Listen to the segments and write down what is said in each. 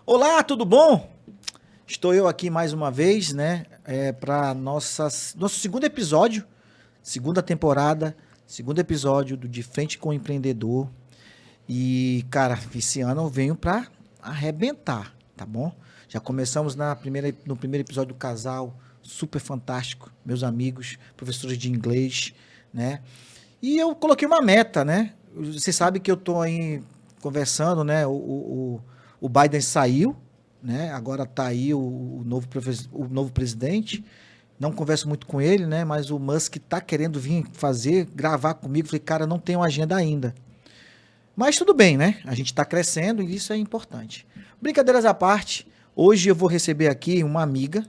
Olá, tudo bom? Estou eu aqui mais uma vez, né, para nosso segundo episódio, segunda temporada, segundo episódio do De Frente com o Empreendedor. E, cara, esse ano eu venho para arrebentar, tá bom? Já começamos no primeiro episódio do casal, super fantástico, meus amigos, professores de inglês, né? E eu coloquei uma meta, né? Você sabe que eu tô aí conversando, né? O Biden saiu, né? Agora tá aí o novo presidente. Não converso muito com ele, né? Mas o Musk tá querendo vir gravar comigo. Falei, cara, não tenho agenda ainda. Mas tudo bem, né? A gente está crescendo e isso é importante. Brincadeiras à parte, hoje eu vou receber aqui uma amiga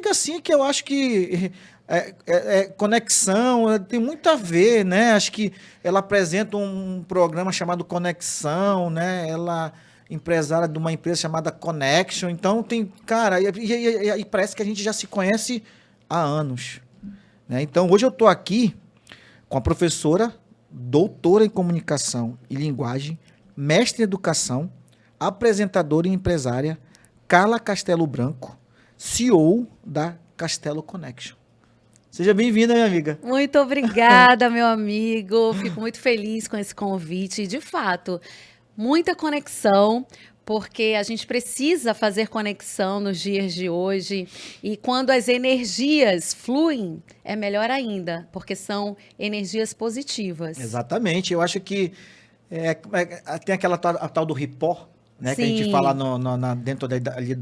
assim que eu acho que conexão, tem muito a ver, né? Acho que ela apresenta um programa chamado Conexão, né? Ela é empresária de uma empresa chamada Connection. Então tem, cara, e parece que a gente já se conhece há anos, né? Então hoje eu estou aqui com a professora, doutora em comunicação e linguagem, mestre em educação, apresentadora e empresária, Carla Castelo Branco, CEO da Castelo Connection. Seja bem-vinda, minha amiga. Muito obrigada, meu amigo. Fico muito feliz com esse convite. E, de fato, muita conexão, porque a gente precisa fazer conexão nos dias de hoje. E quando as energias fluem, é melhor ainda, porque são energias positivas. Exatamente. Eu acho que tem aquela a tal do ripó, né? Que a gente fala Sim, dentro ali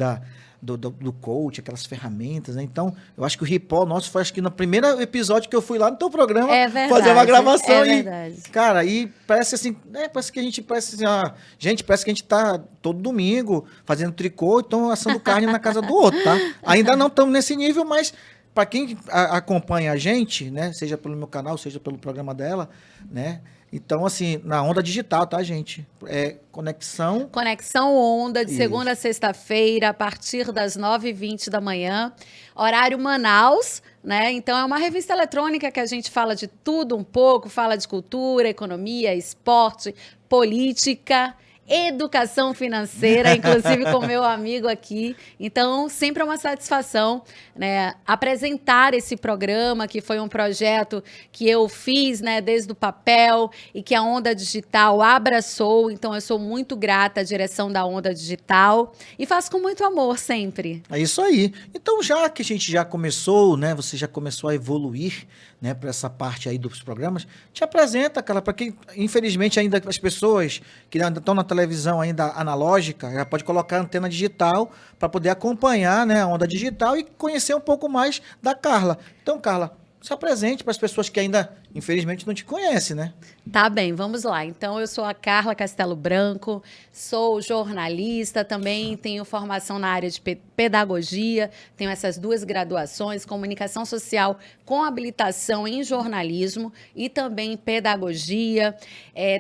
do coach, aquelas ferramentas, né? Então, eu acho que o ripó nosso foi, acho que no primeiro episódio que eu fui lá no teu programa é fazer uma verdade, é gravação e, verdade. cara, aí parece assim, parece que a gente, parece assim, gente, parece que a gente tá todo domingo fazendo tricô, então assando carne na casa do outro, tá? Ainda não estamos nesse nível, mas para quem acompanha a gente, né, seja pelo meu canal, seja pelo programa dela, né? Então, assim, na onda digital, tá, gente? É conexão. Conexão Onda, de segunda a Isso. sexta-feira, a partir das 9h20 da manhã, horário Manaus, né? Então, é uma revista eletrônica que a gente fala de tudo um pouco, fala de cultura, economia, esporte, política, educação financeira, inclusive com meu amigo aqui. Então, sempre é uma satisfação, né, apresentar esse programa, que foi um projeto que eu fiz, né, desde o papel e que a Onda Digital abraçou. Então, eu sou muito grata à direção da Onda Digital e faço com muito amor sempre. É isso aí. Então, já que a gente já começou, né? Você já começou a evoluir, né, para essa parte aí dos programas, te apresenta, cara, para quem, infelizmente, ainda as pessoas que ainda estão na televisão ainda analógica, já pode colocar a antena digital para poder acompanhar, né, a onda digital e conhecer um pouco mais da Carla. Então, Carla, se apresente para as pessoas que ainda, infelizmente, não te conhecem, né? Tá bem, vamos lá. Então, eu sou a Carla Castelo Branco, sou jornalista, também tenho formação na área de pedagogia, tenho essas duas graduações, comunicação social com habilitação em jornalismo e também em pedagogia.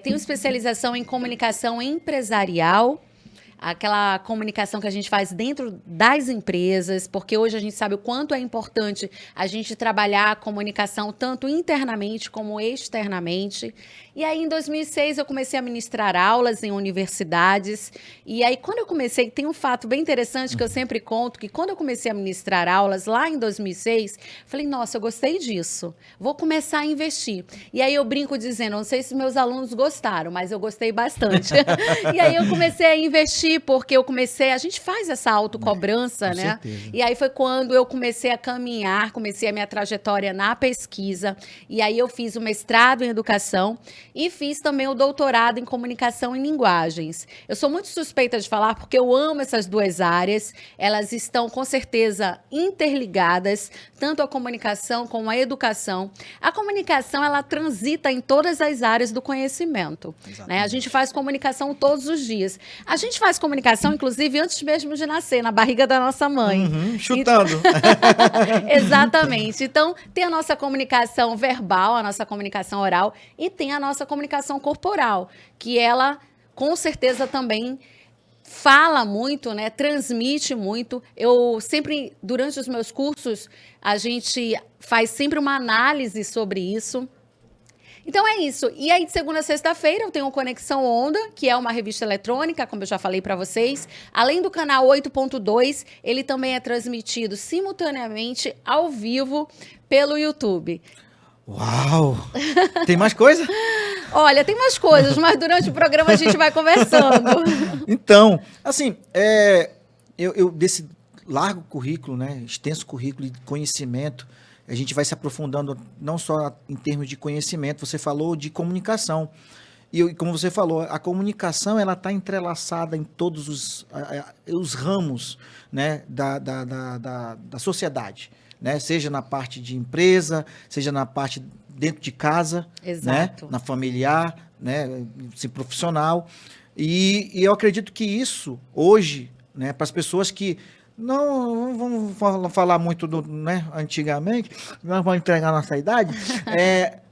Tenho especialização em comunicação empresarial, aquela comunicação que a gente faz dentro das empresas, porque hoje a gente sabe o quanto é importante a gente trabalhar a comunicação tanto internamente como externamente. E aí, em 2006, eu comecei a ministrar aulas em universidades. E aí, quando eu comecei, tem um fato bem interessante que eu sempre conto, que quando eu comecei a ministrar aulas, lá em 2006, falei, nossa, eu gostei disso, vou começar a investir. E aí, eu brinco dizendo, não sei se meus alunos gostaram, mas eu gostei bastante. E aí, eu comecei a investir, porque a gente faz essa autocobrança, Com né? certeza. E aí, foi quando eu comecei a caminhar, comecei a minha trajetória na pesquisa. E aí, eu fiz o mestrado em educação e fiz também o doutorado em comunicação e linguagens. Eu sou muito suspeita de falar porque eu amo essas duas áreas. Elas estão, com certeza, interligadas, tanto a comunicação como a educação. A comunicação, ela transita em todas as áreas do conhecimento, né? A gente Exatamente. faz comunicação todos os dias. A gente faz comunicação, inclusive, antes mesmo de nascer, na barriga da nossa mãe. Uhum, E- chutando. Exatamente. Então, tem a nossa comunicação verbal, a nossa comunicação oral e tem a nossa comunicação corporal, que ela, com certeza, também fala muito, né? Transmite muito. Eu sempre, durante os meus cursos, a gente faz sempre uma análise sobre isso. Então é isso. E aí, de segunda a sexta-feira, eu tenho o Conexão Onda, que é uma revista eletrônica, como eu já falei para vocês. Além do canal 8.2, ele também é transmitido simultaneamente ao vivo pelo YouTube. Uau! Tem mais coisa? Olha, tem mais coisas, mas durante o programa a gente vai conversando. Então, assim, eu desse largo currículo, né, extenso currículo de conhecimento, a gente vai se aprofundando não só em termos de conhecimento, você falou de comunicação. E como você falou, a comunicação ela está entrelaçada em todos os ramos, né, da sociedade, né? Seja na parte de empresa, seja na parte dentro de casa, Exato. né, na familiar, né, se profissional. E eu acredito que isso, hoje, né, para as pessoas que não vamos falar muito do, né, antigamente, nós vamos entregar a nossa idade,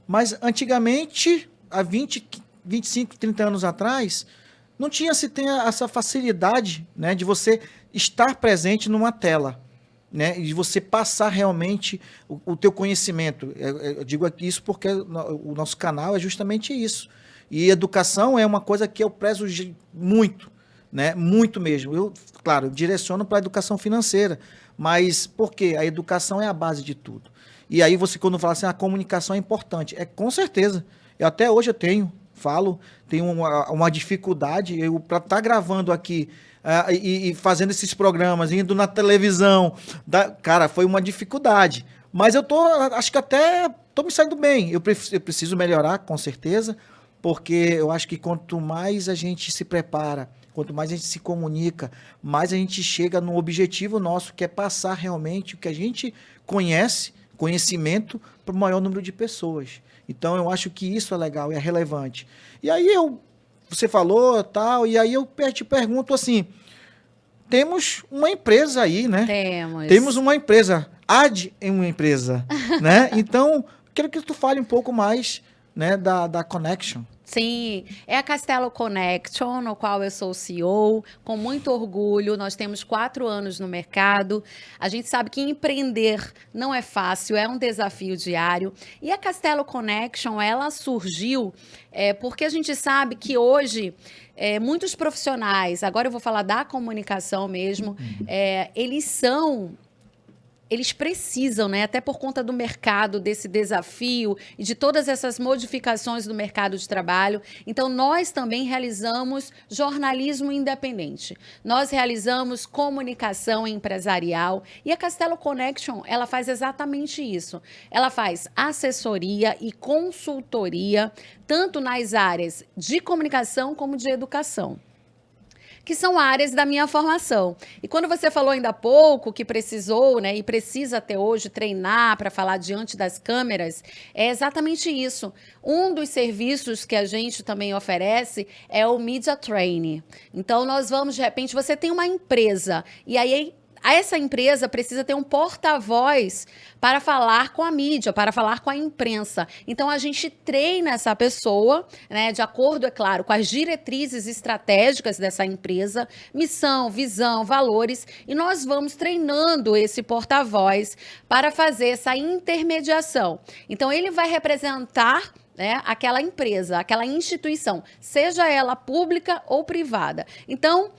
mas antigamente, há 25, 30 anos atrás, não tinha se tem essa facilidade, né, de você estar presente numa tela, né, e de você passar realmente o teu conhecimento. Eu digo aqui isso porque o nosso canal é justamente isso. E educação é uma coisa que eu prezo muito, né, muito mesmo. Eu, claro, direciono para a educação financeira, mas por quê? A educação é a base de tudo. E aí você, quando fala assim, a comunicação é importante, com certeza. Até hoje eu tenho uma dificuldade, para estar gravando aqui e fazendo esses programas, indo na televisão, cara, foi uma dificuldade. Mas acho que até estou me saindo bem. Eu preciso melhorar, com certeza, porque eu acho que quanto mais a gente se prepara, quanto mais a gente se comunica, mais a gente chega no objetivo nosso, que é passar realmente o que a gente conhecimento, para o maior número de pessoas. Então, eu acho que isso é legal, é relevante. E aí, você falou, tal, e aí eu te pergunto assim, temos uma empresa aí, né? Temos uma empresa, em uma empresa, né? Então, quero que tu fale um pouco mais, né, da Connection. Sim, é a Castelo Connection, no qual eu sou CEO, com muito orgulho. Nós temos 4 anos no mercado. A gente sabe que empreender não é fácil, é um desafio diário. E a Castelo Connection, ela surgiu porque a gente sabe que hoje muitos profissionais, agora eu vou falar da comunicação mesmo, eles precisam, né, até por conta do mercado, desse desafio e de todas essas modificações do mercado de trabalho. Então, nós também realizamos jornalismo independente. Nós realizamos comunicação empresarial e a Castelo Connection, ela faz exatamente isso. Ela faz assessoria e consultoria, tanto nas áreas de comunicação como de educação, que são áreas da minha formação. E quando você falou ainda há pouco que precisou, né, e precisa até hoje treinar para falar diante das câmeras, é exatamente isso. Um dos serviços que a gente também oferece é o Media Training. Então, nós vamos, de repente, você tem uma empresa, e aí essa empresa precisa ter um porta-voz para falar com a mídia, para falar com a imprensa. Então, a gente treina essa pessoa, né, de acordo, é claro, com as diretrizes estratégicas dessa empresa, missão, visão, valores, e nós vamos treinando esse porta-voz para fazer essa intermediação. Então, ele vai representar, né, aquela empresa, aquela instituição, seja ela pública ou privada. Então,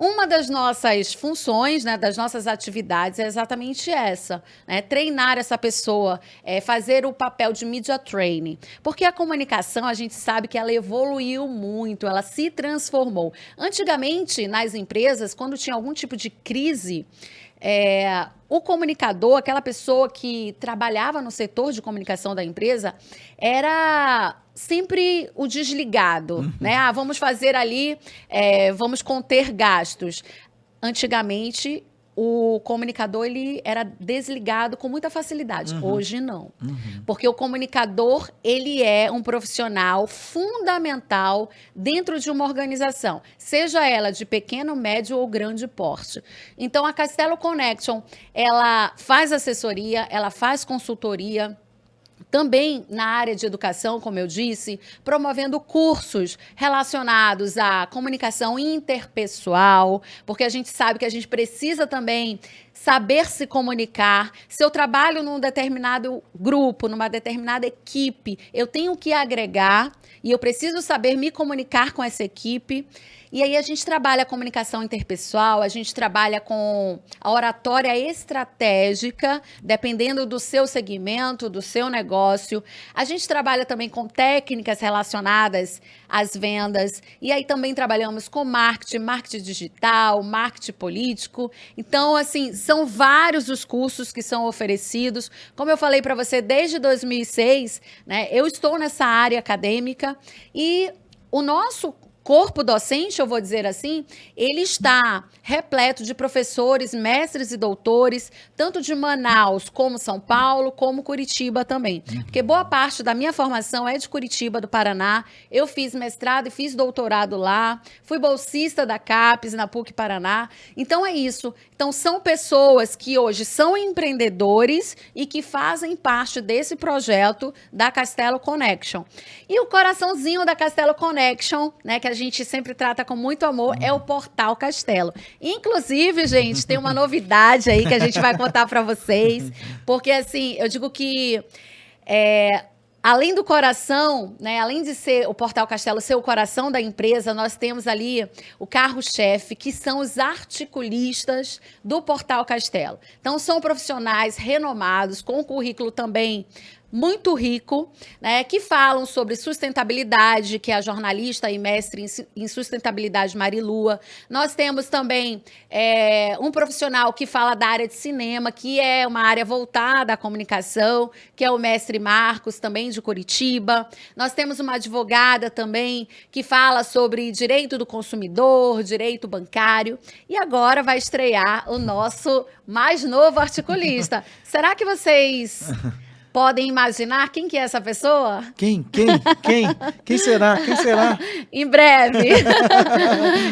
uma das nossas funções, né, das nossas atividades é exatamente essa, né, treinar essa pessoa, fazer o papel de media training. Porque a comunicação, a gente sabe que ela evoluiu muito, ela se transformou. Antigamente, nas empresas, quando tinha algum tipo de crise, o comunicador, aquela pessoa que trabalhava no setor de comunicação da empresa, era sempre o desligado, né? Vamos fazer ali, vamos conter gastos. Antigamente, o comunicador ele era desligado com muita facilidade. Hoje não. Porque o comunicador ele é um profissional fundamental dentro de uma organização, seja ela de pequeno, médio ou grande porte. Então, a Castelo Connection, ela faz assessoria, ela faz consultoria, também na área de educação, como eu disse, promovendo cursos relacionados à comunicação interpessoal, porque a gente sabe que a gente precisa também saber se comunicar. Se eu trabalho num determinado grupo, numa determinada equipe, eu tenho que agregar e eu preciso saber me comunicar com essa equipe. E aí a gente trabalha a comunicação interpessoal, a gente trabalha com a oratória estratégica, dependendo do seu segmento, do seu negócio. A gente trabalha também com técnicas relacionadas às vendas. E aí também trabalhamos com marketing, marketing digital, marketing político. Então, assim, são vários os cursos que são oferecidos. Como eu falei para você, desde 2006, né, eu estou nessa área acadêmica e o nosso corpo docente, eu vou dizer assim, ele está repleto de professores, mestres e doutores, tanto de Manaus como São Paulo, como Curitiba também. Porque boa parte da minha formação é de Curitiba, do Paraná. Eu fiz mestrado e fiz doutorado lá, fui bolsista da CAPES, na PUC Paraná. Então é isso. Então são pessoas que hoje são empreendedores e que fazem parte desse projeto da Castelo Connection. E o coraçãozinho da Castelo Connection, né, que a gente sempre trata com muito amor, é o Portal Castelo. Inclusive, gente, tem uma novidade aí que a gente vai contar para vocês, porque assim, eu digo que além do coração, né, além de ser o Portal Castelo ser o coração da empresa, nós temos ali o carro-chefe, que são os articulistas do Portal Castelo. Então, são profissionais renomados, com currículo também muito rico, né, que falam sobre sustentabilidade, que é a jornalista e mestre em sustentabilidade Marilua. Nós temos também um profissional que fala da área de cinema, que é uma área voltada à comunicação, que é o mestre Marcos, também de Curitiba. Nós temos uma advogada também que fala sobre direito do consumidor, direito bancário. E agora vai estrear o nosso mais novo articulista. Será que vocês podem imaginar quem que é essa pessoa? Quem será? Quem será? Em breve.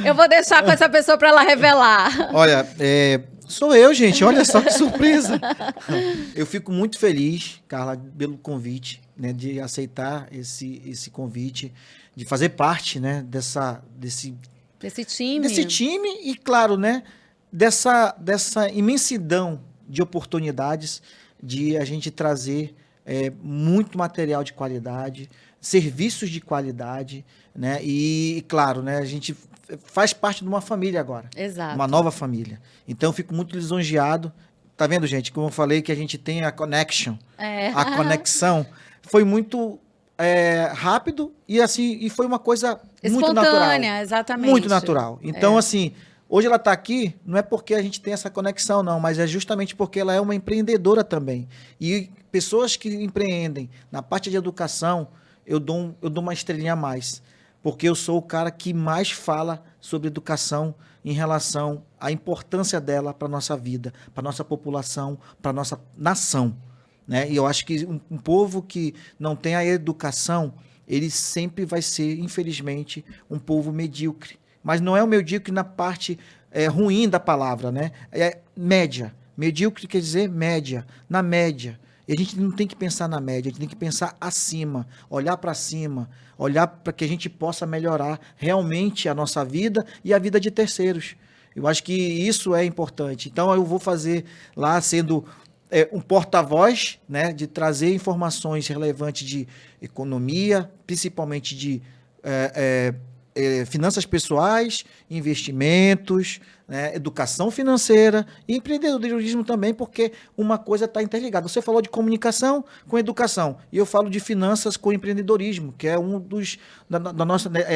Eu vou deixar com essa pessoa para ela revelar. Olha, sou eu, gente. Olha só que surpresa. Eu fico muito feliz, Carla, pelo convite, né, de aceitar esse convite, de fazer parte, né, desse time e, claro, né, dessa imensidão de oportunidades de a gente trazer muito material de qualidade, serviços de qualidade, né? E, claro, né, a gente faz parte de uma família agora. Exato. Uma nova família. Então, eu fico muito lisonjeado. Tá vendo, gente? Como eu falei, que a gente tem a connection. A conexão foi muito rápido e, assim, e foi uma coisa muito natural. Espontânea, exatamente. Muito natural. Então, assim, hoje ela está aqui, não é porque a gente tem essa conexão, não, mas é justamente porque ela é uma empreendedora também. E pessoas que empreendem na parte de educação, eu dou uma estrelinha a mais. Porque eu sou o cara que mais fala sobre educação em relação à importância dela para a nossa vida, para a nossa população, para a nossa nação, né? E eu acho que um povo que não tem a educação, ele sempre vai ser, infelizmente, um povo medíocre. Mas não é o medíocre na parte ruim da palavra, né? É média. Medíocre quer dizer média. Na média. E a gente não tem que pensar na média, a gente tem que pensar acima, olhar para cima, olhar para que a gente possa melhorar realmente a nossa vida e a vida de terceiros. Eu acho que isso é importante. Então, eu vou fazer lá sendo um porta-voz, né, de trazer informações relevantes de economia, principalmente de finanças pessoais, investimentos, né, educação financeira e empreendedorismo também, porque uma coisa está interligada. Você falou de comunicação com educação, e eu falo de finanças com empreendedorismo, que é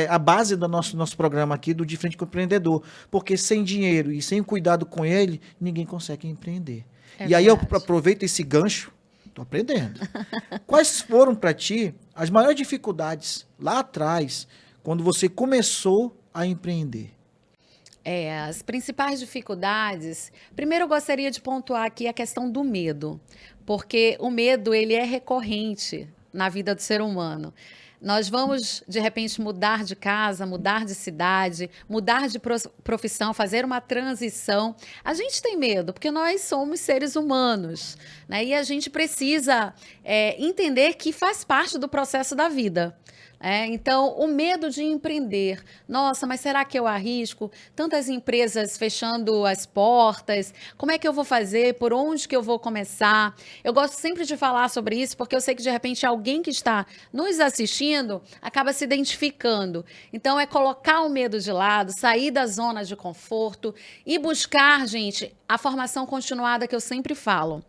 a base do nosso programa aqui, do De Frente com o Empreendedor, porque sem dinheiro e sem cuidado com ele, ninguém consegue empreender. E aí eu aproveito esse gancho, estou aprendendo. Quais foram para ti as maiores dificuldades lá atrás, quando você começou a empreender? As principais dificuldades... Primeiro, eu gostaria de pontuar aqui a questão do medo, porque o medo, ele é recorrente na vida do ser humano. Nós vamos, de repente, mudar de casa, mudar de cidade, mudar de profissão, fazer uma transição. A gente tem medo, porque nós somos seres humanos, né? E a gente precisa entender que faz parte do processo da vida. Então, o medo de empreender. Nossa, mas será que eu arrisco? Tantas empresas fechando as portas. Como é que eu vou fazer? Por onde que eu vou começar? Eu gosto sempre de falar sobre isso, porque eu sei que, de repente, alguém que está nos assistindo acaba se identificando. Então, é colocar o medo de lado, sair da zona de conforto e buscar, gente, a formação continuada que eu sempre falo.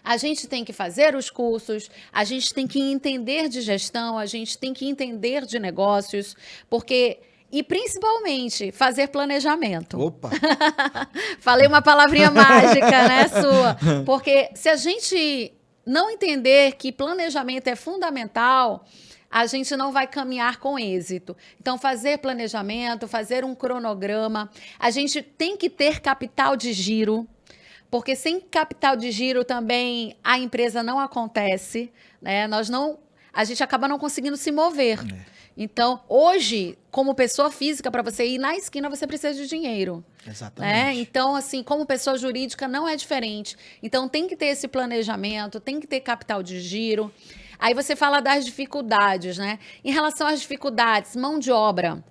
A gente tem que fazer os cursos, a gente tem que entender de gestão, a gente tem que entender de negócios, porque... E principalmente fazer planejamento. Opa! Falei uma palavrinha mágica, né, sua? Porque se a gente não entender que planejamento é fundamental, a gente não vai caminhar com êxito. Então, fazer planejamento, fazer um cronograma, a gente tem que ter capital de giro. Porque sem capital de giro também a empresa não acontece, né? A gente acaba não conseguindo se mover. Então, hoje, como pessoa física, para você ir na esquina, você precisa de dinheiro. Exatamente. Então, assim, como pessoa jurídica, não é diferente. Então, tem que ter esse planejamento, tem que ter capital de giro. Aí você fala das dificuldades, né? Em relação às dificuldades, mão de obra.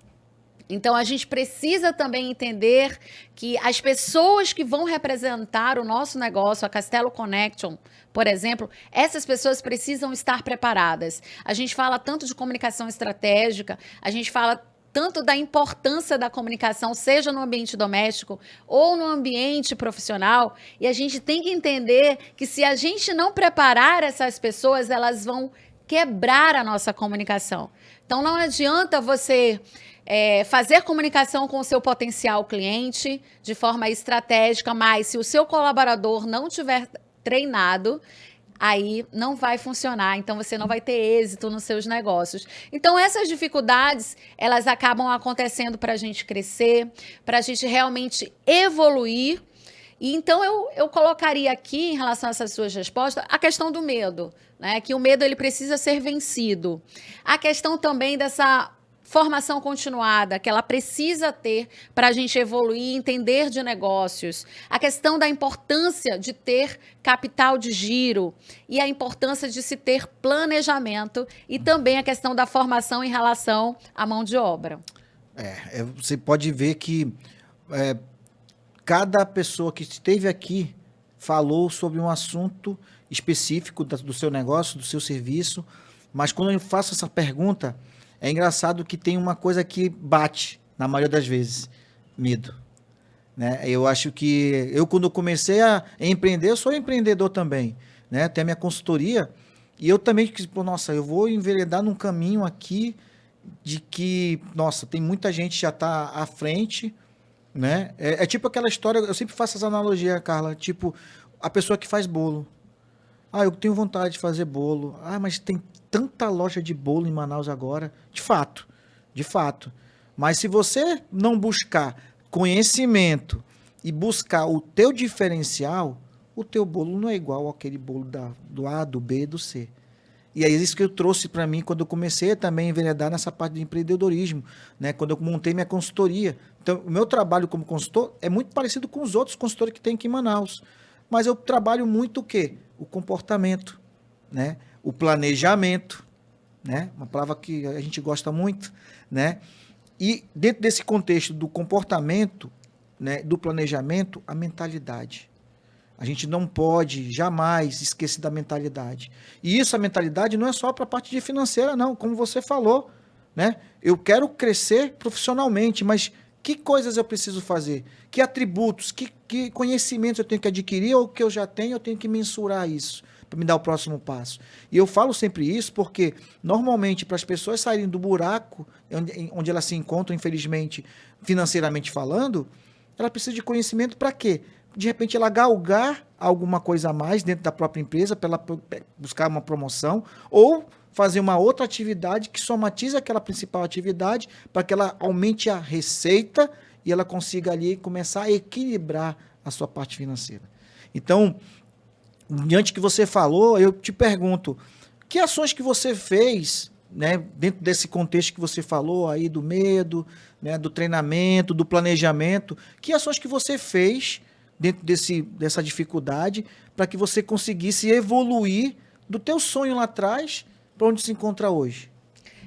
Então, a gente precisa também entender que as pessoas que vão representar o nosso negócio, a Castelo Connection, por exemplo, essas pessoas precisam estar preparadas. A gente fala tanto de comunicação estratégica, a gente fala tanto da importância da comunicação, seja no ambiente doméstico ou no ambiente profissional, e a gente tem que entender que se a gente não preparar essas pessoas, elas vão quebrar a nossa comunicação. Então, não adianta você... fazer comunicação com o seu potencial cliente de forma estratégica, mas se o seu colaborador não tiver treinado, aí não vai funcionar, então você não vai ter êxito nos seus negócios. Então, essas dificuldades, elas acabam acontecendo para a gente crescer, para a gente realmente evoluir. E então, eu colocaria aqui, em relação a essas suas respostas, a questão do medo, né? Que o medo ele precisa ser vencido. A questão também dessa formação continuada, que ela precisa ter para a gente evoluir, entender de negócios. A questão da importância de ter capital de giro e a importância de se ter planejamento e também a questão da formação em relação à mão de obra. Você pode ver que cada pessoa que esteve aqui falou sobre um assunto específico do seu negócio, do seu serviço, mas quando eu faço essa pergunta, é engraçado que tem uma coisa que bate, na maioria das vezes, medo. Né? Eu acho que quando eu comecei a empreender, eu sou empreendedor também. Né? Tenho a minha consultoria e eu também quis, nossa, eu vou enveredar num caminho aqui de que, nossa, tem muita gente que já está à frente. Né? É tipo aquela história, eu sempre faço essa analogia, Carla, tipo a pessoa que faz bolo. Eu tenho vontade de fazer bolo. Mas tem tanta loja de bolo em Manaus agora. De fato, de fato. Mas se você não buscar conhecimento e buscar o teu diferencial, o teu bolo não é igual àquele bolo do A, do B, do C. E é isso que eu trouxe para mim quando eu comecei a também enveredar nessa parte de empreendedorismo, né? Quando eu montei minha consultoria. Então, o meu trabalho como consultor é muito parecido com os outros consultores que tem aqui em Manaus. Mas eu trabalho muito o quê? O comportamento, né? O planejamento, né? Uma palavra que a gente gosta muito, né? E dentro desse contexto do comportamento, né, do planejamento, a mentalidade. A gente não pode jamais esquecer da mentalidade. E isso, a mentalidade, não é só para a parte de financeira, não. Como você falou, né? Eu quero crescer profissionalmente, mas que coisas eu preciso fazer? Que atributos, que conhecimentos eu tenho que adquirir ou que eu já tenho, eu tenho que mensurar isso para me dar o próximo passo. E eu falo sempre isso porque, normalmente, para as pessoas saírem do buraco onde elas se encontram, infelizmente, financeiramente falando, ela precisa de conhecimento para quê? De repente, ela galgar alguma coisa a mais dentro da própria empresa para ela buscar uma promoção ou fazer uma outra atividade que somatize aquela principal atividade para que ela aumente a receita e ela consiga ali começar a equilibrar a sua parte financeira. Então, diante do que você falou, eu te pergunto, que ações que você fez, né, dentro desse contexto que você falou aí do medo, né, do treinamento, do planejamento, que ações que você fez dentro dessa dificuldade para que você conseguisse evoluir do teu sonho lá atrás para onde se encontra hoje?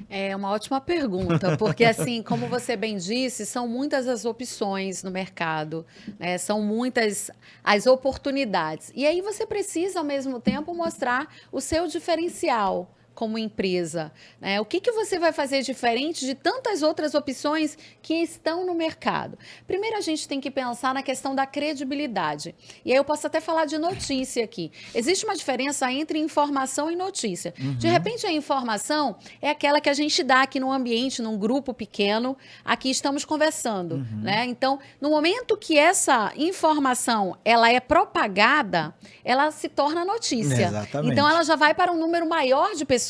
É uma ótima pergunta, porque assim, como você bem disse, são muitas as opções no mercado, né? São muitas as oportunidades. E aí você precisa, ao mesmo tempo, mostrar o seu diferencial como empresa, né? O que que você vai fazer diferente de tantas outras opções que estão no mercado? Primeiro, a gente tem que pensar na questão da credibilidade. E aí eu posso até falar de notícia aqui. Existe uma diferença entre informação e notícia. De repente, a informação é aquela que a gente dá aqui no ambiente, num grupo pequeno, aqui estamos conversando, né? Então, no momento que essa informação ela é propagada, ela se torna notícia. Exatamente. Então, ela já vai para um número maior de pessoas.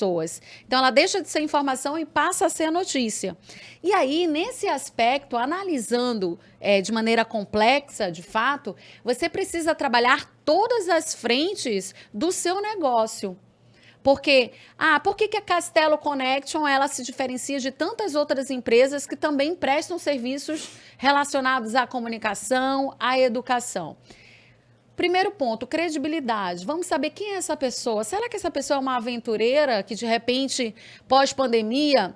Então, ela deixa de ser informação e passa a ser notícia. E aí, nesse aspecto, analisando de maneira complexa, de fato, você precisa trabalhar todas as frentes do seu negócio. Porque, por que a Castelo Connection ela se diferencia de tantas outras empresas que também prestam serviços relacionados à comunicação, à educação? Primeiro ponto, credibilidade. Vamos saber quem é essa pessoa. Será que essa pessoa é uma aventureira que, de repente, pós-pandemia,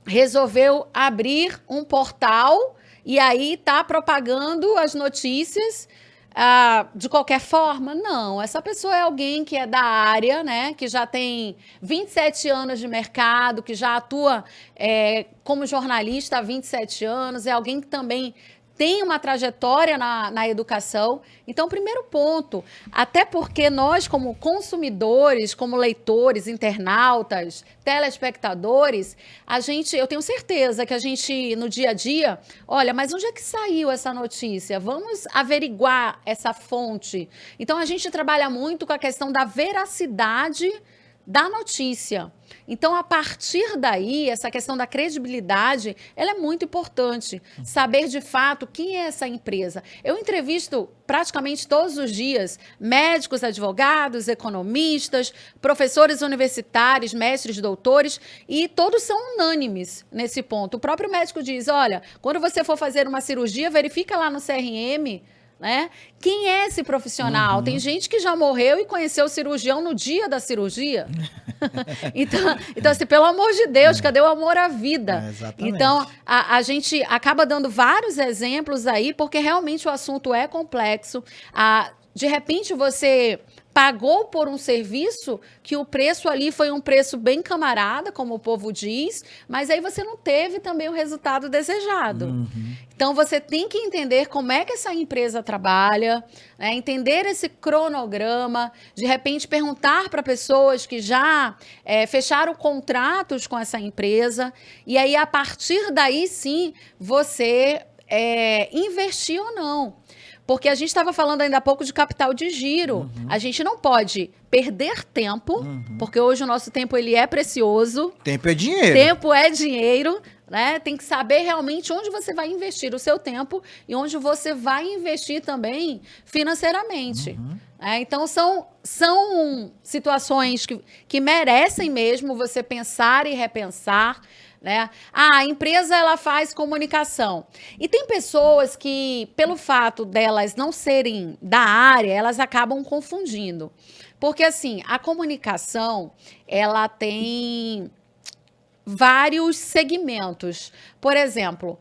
resolveu abrir um portal e aí está propagando as notícias de qualquer forma? Não. Essa pessoa é alguém que é da área, né? Que já tem 27 anos de mercado, que já atua como jornalista há 27 anos, é alguém que também tem uma trajetória na educação. Então, primeiro ponto, até porque nós, como consumidores, como leitores, internautas, telespectadores, eu tenho certeza que a gente, no dia a dia, olha, mas onde é que saiu essa notícia? Vamos averiguar essa fonte. Então, a gente trabalha muito com a questão da veracidade da notícia. Então, a partir daí, essa questão da credibilidade, ela é muito importante. Saber, de fato, quem é essa empresa. Eu entrevisto praticamente todos os dias médicos, advogados, economistas, professores universitários, mestres, doutores, e todos são unânimes nesse ponto. O próprio médico diz, olha, quando você for fazer uma cirurgia, verifica lá no CRM, né? Quem é esse profissional? Tem gente que já morreu e conheceu o cirurgião no dia da cirurgia. então, assim, pelo amor de Deus, cadê o amor à vida? Exatamente. Então, a gente acaba dando vários exemplos aí, porque realmente o assunto é complexo. De repente, você pagou por um serviço que o preço ali foi um preço bem camarada, como o povo diz, mas aí você não teve também o resultado desejado. Então, você tem que entender como é que essa empresa trabalha, né? Entender esse cronograma, de repente perguntar para pessoas que já fecharam contratos com essa empresa, e aí, a partir daí, sim, você investir ou não. Porque a gente estava falando ainda há pouco de capital de giro. A gente não pode perder tempo, porque hoje o nosso tempo ele é precioso. Tempo é dinheiro. Tempo é dinheiro, né? Tem que saber realmente onde você vai investir o seu tempo e onde você vai investir também financeiramente. Então, são situações que merecem mesmo você pensar e repensar, né? A empresa ela faz comunicação. E tem pessoas que, pelo fato delas não serem da área, elas acabam confundindo. Porque, assim, a comunicação, ela tem vários segmentos. Por exemplo,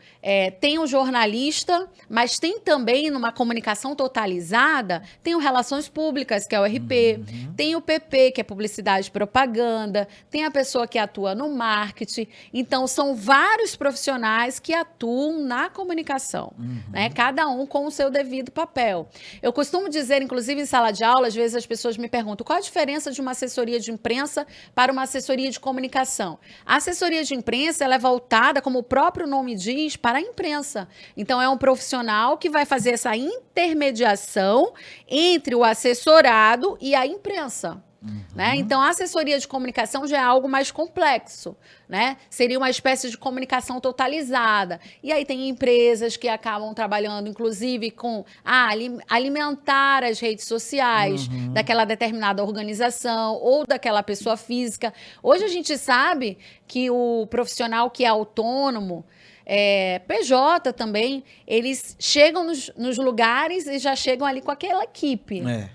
tem o jornalista, mas tem também, numa comunicação totalizada, tem o Relações Públicas, que é o RP, tem o PP, que é Publicidade e Propaganda, tem a pessoa que atua no marketing. Então, são vários profissionais que atuam na comunicação, né? Cada um com o seu devido papel. Eu costumo dizer, inclusive em sala de aula, às vezes as pessoas me perguntam qual a diferença de uma assessoria de imprensa para uma assessoria de comunicação. A assessoria de imprensa ela é voltada, como o próprio nome diz, para a imprensa. Então, é um profissional que vai fazer essa intermediação entre o assessorado e a imprensa. Né? Então, a assessoria de comunicação já é algo mais complexo, né? Seria uma espécie de comunicação totalizada. E aí tem empresas que acabam trabalhando, inclusive, com alimentar as redes sociais daquela determinada organização ou daquela pessoa física. Hoje a gente sabe que o profissional que é autônomo, PJ também, eles chegam nos lugares e já chegam ali com aquela equipe, né?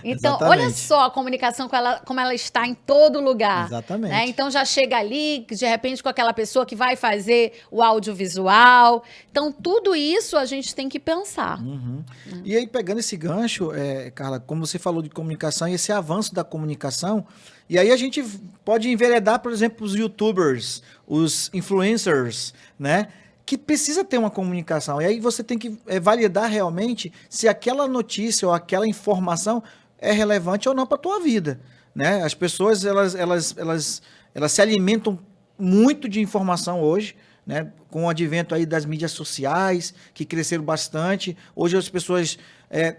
Então, olha só a comunicação como ela está em todo lugar. Exatamente. Né? Então, já chega ali, de repente, com aquela pessoa que vai fazer o audiovisual. Então, tudo isso a gente tem que pensar. E aí, pegando esse gancho, Carla, como você falou de comunicação e esse avanço da comunicação, e aí a gente pode enveredar, por exemplo, os youtubers, os influencers, né? Que precisa ter uma comunicação. E aí você tem que validar realmente se aquela notícia ou aquela informação é relevante ou não para a tua vida, né? As pessoas, elas se alimentam muito de informação hoje, né? Com o advento aí das mídias sociais, que cresceram bastante. Hoje as pessoas,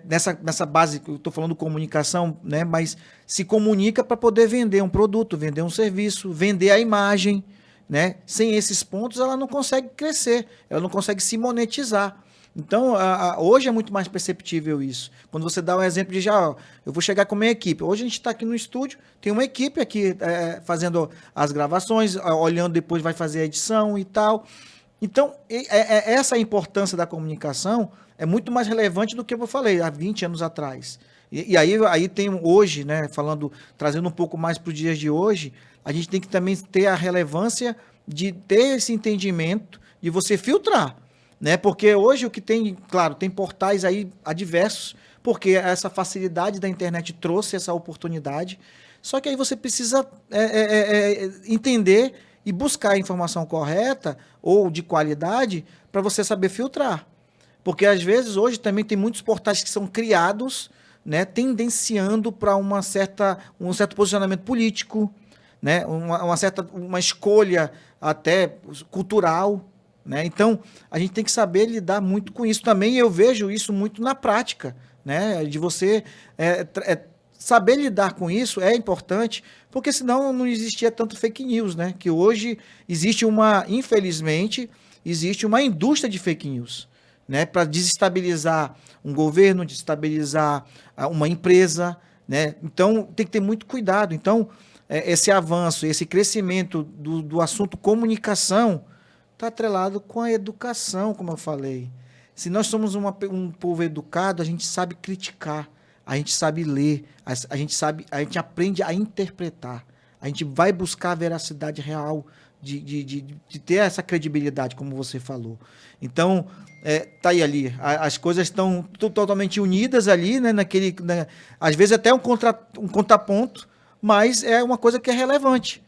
nessa base, eu estou falando comunicação, né? Mas se comunica para poder vender um produto, vender um serviço, vender a imagem, né? Sem esses pontos, ela não consegue crescer, ela não consegue se monetizar. Então, hoje é muito mais perceptível isso. Quando você dá um exemplo de eu vou chegar com a minha equipe. Hoje a gente está aqui no estúdio, tem uma equipe aqui fazendo as gravações, olhando depois vai fazer a edição e tal. Então, essa importância da comunicação é muito mais relevante do que eu falei há 20 anos atrás. E aí tem hoje, né, trazendo um pouco mais para os dias de hoje, a gente tem que também ter a relevância de ter esse entendimento, de você filtrar. Né? Porque hoje o que tem, claro, tem portais aí adversos, porque essa facilidade da internet trouxe essa oportunidade. Só que aí você precisa entender e buscar a informação correta ou de qualidade para você saber filtrar. Porque às vezes hoje também tem muitos portais que são criados, né, tendenciando para um certo posicionamento político, né, uma escolha até cultural. Né? Então, a gente tem que saber lidar muito com isso também, e eu vejo isso muito na prática, né? De você saber lidar com isso é importante, porque senão não existia tanto fake news, né? Que hoje infelizmente, existe uma indústria de fake news, né? Para desestabilizar um governo, desestabilizar uma empresa, né? Então, tem que ter muito cuidado. Então, esse avanço, esse crescimento do assunto comunicação está atrelado com a educação, como eu falei. Se nós somos um povo educado, a gente sabe criticar, a gente sabe ler, a gente aprende a interpretar, a gente vai buscar a veracidade real de ter essa credibilidade, como você falou. Então, tá aí ali, as coisas estão totalmente unidas ali, né, às vezes até um contraponto, mas é uma coisa que é relevante.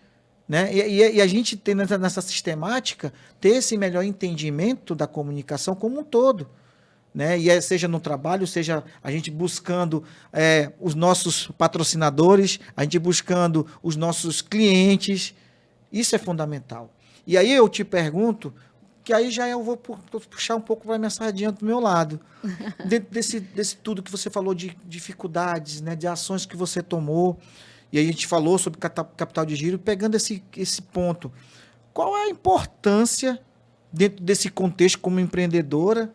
Né? E a gente tem nessa sistemática ter esse melhor entendimento da comunicação como um todo, né? E seja no trabalho, seja a gente buscando os nossos patrocinadores, a gente buscando os nossos clientes, isso é fundamental. E aí eu te pergunto, que aí já eu vou puxar um pouco para minha sardinha do meu lado, dentro desse tudo que você falou de dificuldades, né? De ações que você tomou. E aí a gente falou sobre capital de giro, pegando esse ponto. Qual é a importância, dentro desse contexto como empreendedora,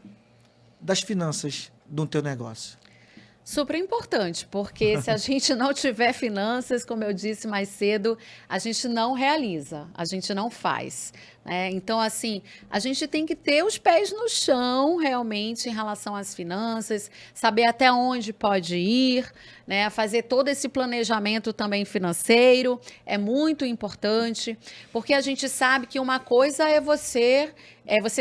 das finanças do teu negócio? Super importante, porque se a gente não tiver finanças, como eu disse mais cedo, a gente não realiza, a gente não faz. Né? Então, assim, a gente tem que ter os pés no chão, realmente, em relação às finanças, saber até onde pode ir, né? Fazer todo esse planejamento também financeiro é muito importante, porque a gente sabe que uma coisa é você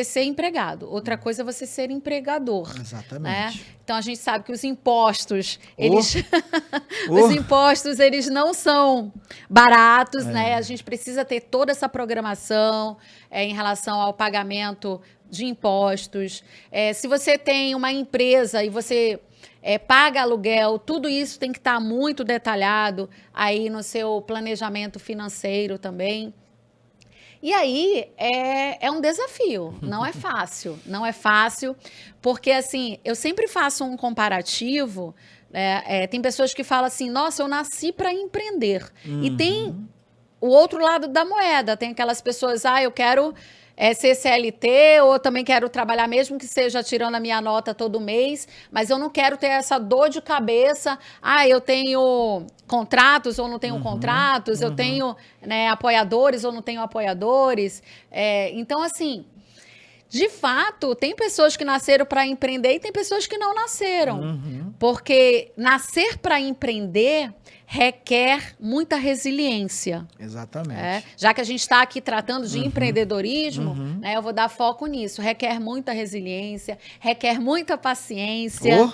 ser empregado, outra coisa é você ser empregador. Exatamente. Né? Então, a gente sabe que os impostos, os impostos, eles não são baratos, né? A gente precisa ter toda essa programação em relação ao pagamento de impostos. Se você tem uma empresa e você paga aluguel, tudo isso tem que estar muito detalhado aí no seu planejamento financeiro também. E aí é um desafio, não é fácil, não é fácil, porque assim, eu sempre faço um comparativo, tem pessoas que falam assim, nossa, eu nasci para empreender, e tem o outro lado da moeda, tem aquelas pessoas, eu quero ser CLT, ou também quero trabalhar, mesmo que seja tirando a minha nota todo mês, mas eu não quero ter essa dor de cabeça. Eu tenho contratos ou não tenho contratos, eu tenho, né, apoiadores ou não tenho apoiadores. Então, assim, de fato, tem pessoas que nasceram para empreender e tem pessoas que não nasceram. Porque nascer para empreender requer muita resiliência. Exatamente. Já que a gente está aqui tratando de empreendedorismo, né, eu vou dar foco nisso. Requer muita resiliência, requer muita paciência.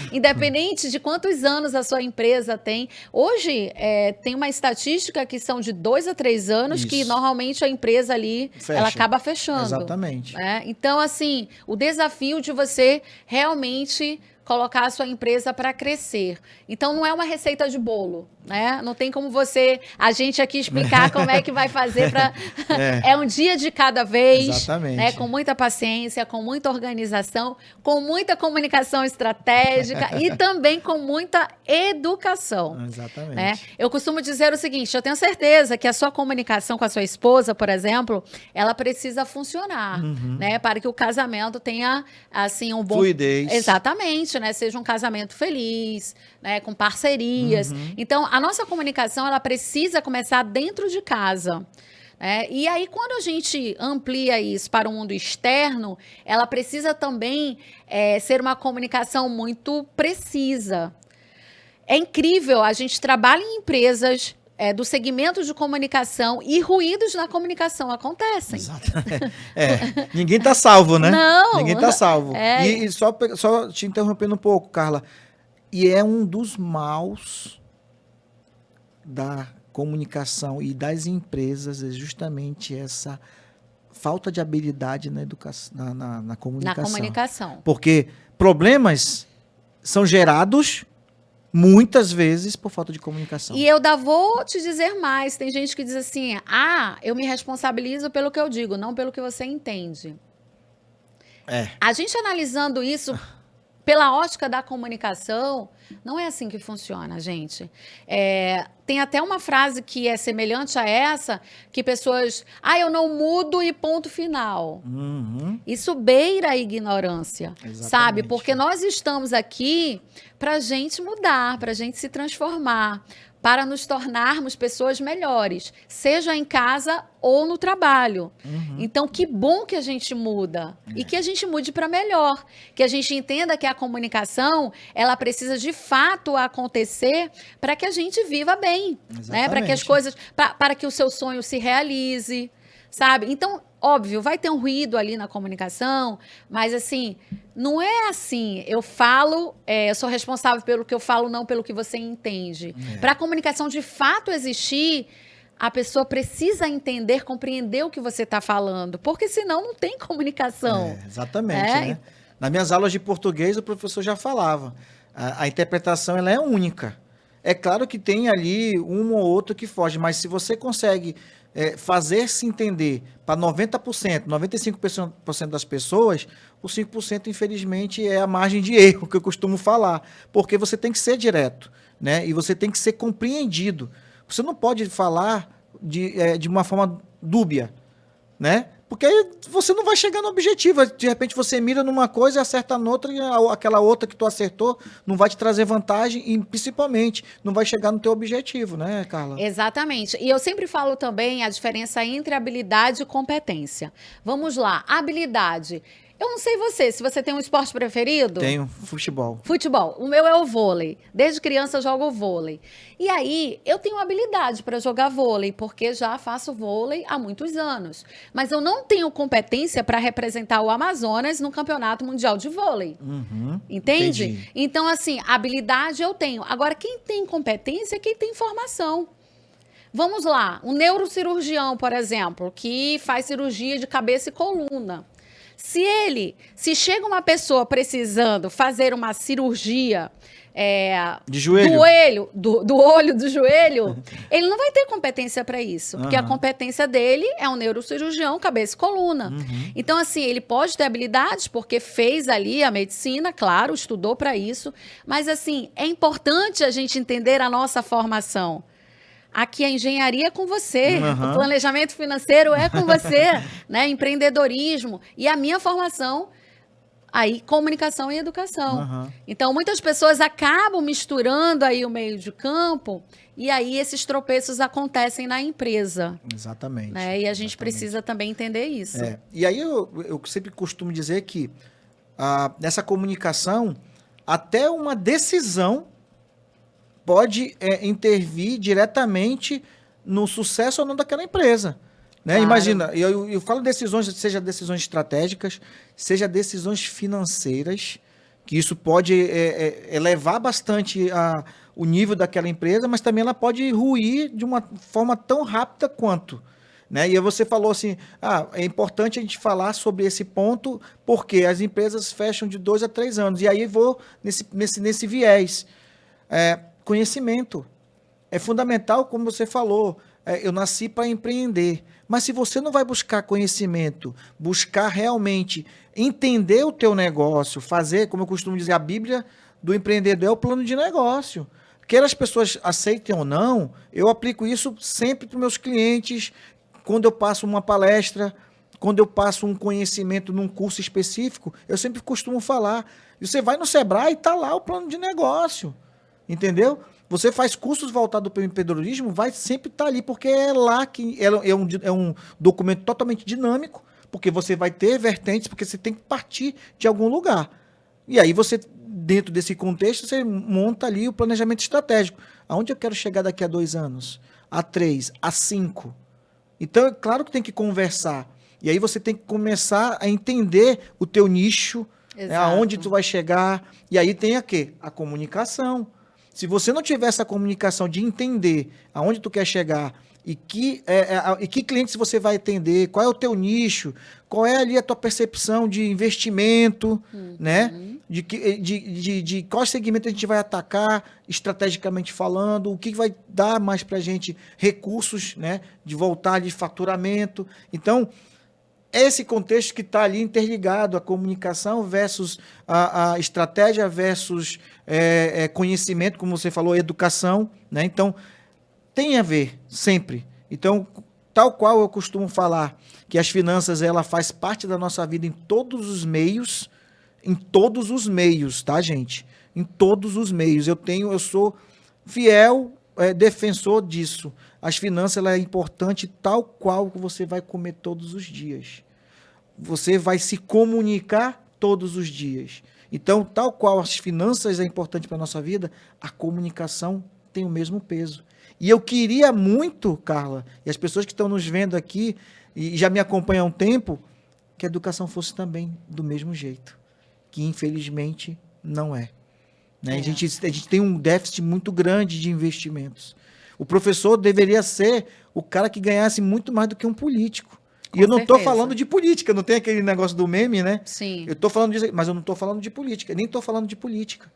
Independente de quantos anos a sua empresa tem. Hoje, tem uma estatística que são de 2 a 3 anos que normalmente a empresa ali ela acaba fechando. Exatamente. Então, assim, o desafio de você realmente colocar a sua empresa para crescer. Então, não é uma receita de bolo, né? Não tem como a gente aqui explicar como é que vai fazer para... É um dia de cada vez. Exatamente. Né? Com muita paciência, com muita organização, com muita comunicação estratégica e também com muita educação. Exatamente. Né? Eu costumo dizer o seguinte, eu tenho certeza que a sua comunicação com a sua esposa, por exemplo, ela precisa funcionar, né? Para que o casamento tenha, assim, um bom... Fluidez. Exatamente. Né, seja um casamento feliz, né, com parcerias. Então, a nossa comunicação ela precisa começar dentro de casa. Né? E aí, quando a gente amplia isso para o mundo externo, ela precisa também ser uma comunicação muito precisa. É incrível, a gente trabalha em empresas do segmento de comunicação e ruídos na comunicação acontecem. Exato. Ninguém está salvo, né? Não. Ninguém está salvo. E só te interrompendo um pouco, Carla, e é um dos maus da comunicação e das empresas é justamente essa falta de habilidade na educação, na comunicação. Na comunicação. Porque problemas são gerados muitas vezes por falta de comunicação. E eu vou te dizer mais. Tem gente que diz assim, eu me responsabilizo pelo que eu digo, não pelo que você entende. A gente analisando isso pela ótica da comunicação, não é assim que funciona, gente. Tem até uma frase que é semelhante a essa, que pessoas... eu não mudo e ponto final. Isso beira a ignorância, sabe? Porque nós estamos aqui para a gente mudar, para a gente se transformar, para nos tornarmos pessoas melhores, seja em casa ou no trabalho. Então, que bom que a gente muda e que a gente mude para melhor, que a gente entenda que a comunicação, ela precisa de fato acontecer para que a gente viva bem, né? Para que as coisas, para que o seu sonho se realize, sabe? Então, óbvio, vai ter um ruído ali na comunicação, mas assim, não é assim, eu falo, eu sou responsável pelo que eu falo, não pelo que você entende. Para a comunicação de fato existir, a pessoa precisa entender, compreender o que você está falando, porque senão não tem comunicação. Exatamente, né? Nas minhas aulas de português, o professor já falava, a interpretação ela é única. É claro que tem ali um ou outro que foge, mas se você consegue fazer-se entender para 90%, 95% das pessoas, o 5%, infelizmente, é a margem de erro que eu costumo falar, porque você tem que ser direto, né? E você tem que ser compreendido. Você não pode falar de uma forma dúbia, né? Porque aí você não vai chegar no objetivo. De repente você mira numa coisa e acerta noutra, e aquela outra que tu acertou não vai te trazer vantagem e, principalmente, não vai chegar no teu objetivo, né, Carla? Exatamente. E eu sempre falo também a diferença entre habilidade e competência. Vamos lá, habilidade. Eu não sei se você tem um esporte preferido? Tenho, futebol. Futebol. O meu é o vôlei. Desde criança eu jogo vôlei. E aí, eu tenho habilidade para jogar vôlei, porque já faço vôlei há muitos anos. Mas eu não tenho competência para representar o Amazonas no Campeonato Mundial de Vôlei. Entende? Entendi. Então, assim, habilidade eu tenho. Agora, quem tem competência é quem tem formação. Vamos lá, um neurocirurgião, por exemplo, que faz cirurgia de cabeça e coluna. Se chega uma pessoa precisando fazer uma cirurgia de joelho? do olho, do joelho, ele não vai ter competência para isso, porque a competência dele é um neurocirurgião, cabeça e coluna. Então, assim, ele pode ter habilidades, porque fez ali a medicina, claro, estudou para isso, mas, assim, é importante a gente entender a nossa formação. Aqui a engenharia é com você, Aham. o planejamento financeiro é com você, né? Empreendedorismo. E a minha formação, aí, comunicação e educação. Aham. Então, muitas pessoas acabam misturando aí o meio de campo e aí esses tropeços acontecem na empresa, Exatamente. né? E a gente Exatamente. precisa também entender isso. É. E aí eu sempre costumo dizer que nessa comunicação, até uma decisão pode intervir diretamente no sucesso ou não daquela empresa. Né? Claro. Imagina, eu falo decisões, seja decisões estratégicas, seja decisões financeiras, que isso pode elevar bastante o nível daquela empresa, mas também ela pode ruir de uma forma tão rápida quanto. Né? E aí você falou assim, é importante a gente falar sobre esse ponto, porque as empresas fecham de 2 a 3 anos. E aí vou nesse viés. Conhecimento. É fundamental, como você falou, eu nasci para empreender. Mas se você não vai buscar conhecimento, buscar realmente entender o teu negócio, fazer, como eu costumo dizer, a Bíblia do empreendedor é o plano de negócio. Quer as pessoas aceitem ou não, eu aplico isso sempre para os meus clientes, quando eu passo uma palestra, quando eu passo um conhecimento num curso específico, eu sempre costumo falar. Você vai no Sebrae e está lá o plano de negócio. Entendeu? Você faz cursos voltados para o empreendedorismo, vai sempre estar ali, porque é lá que é um documento totalmente dinâmico, porque você vai ter vertentes, porque você tem que partir de algum lugar. E aí você, dentro desse contexto, você monta ali o planejamento estratégico. Aonde eu quero chegar daqui a 2 anos? A 3, a 5? Então, é claro que tem que conversar. E aí você tem que começar a entender o teu nicho, aonde tu vai chegar. E aí tem a comunicação. Se você não tiver essa comunicação de entender aonde tu quer chegar e que clientes você vai atender, qual é o teu nicho, qual é ali a tua percepção de investimento, né? De qual segmento a gente vai atacar, estrategicamente falando, o que vai dar mais para a gente recursos, né? De voltar de faturamento. Então, esse contexto que está ali interligado, a comunicação versus a estratégia versus conhecimento, como você falou, educação, né? Então, tem a ver, sempre. Então, tal qual eu costumo falar, que as finanças, ela faz parte da nossa vida em todos os meios, tá, gente? Em todos os meios. Eu sou fiel defensor disso. As finanças, ela é importante tal qual que você vai comer todos os dias. Você vai se comunicar todos os dias. Então, tal qual as finanças é importante para a nossa vida, a comunicação tem o mesmo peso. E eu queria muito, Carla, e as pessoas que estão nos vendo aqui e já me acompanham há um tempo, que a educação fosse também do mesmo jeito. Que, infelizmente, não é. Né? A gente tem um déficit muito grande de investimentos. O professor deveria ser o cara que ganhasse muito mais do que um político. E eu não estou falando de política, não tem aquele negócio do meme, né? Sim. Eu estou falando disso, mas eu não estou falando de política, nem estou falando de política.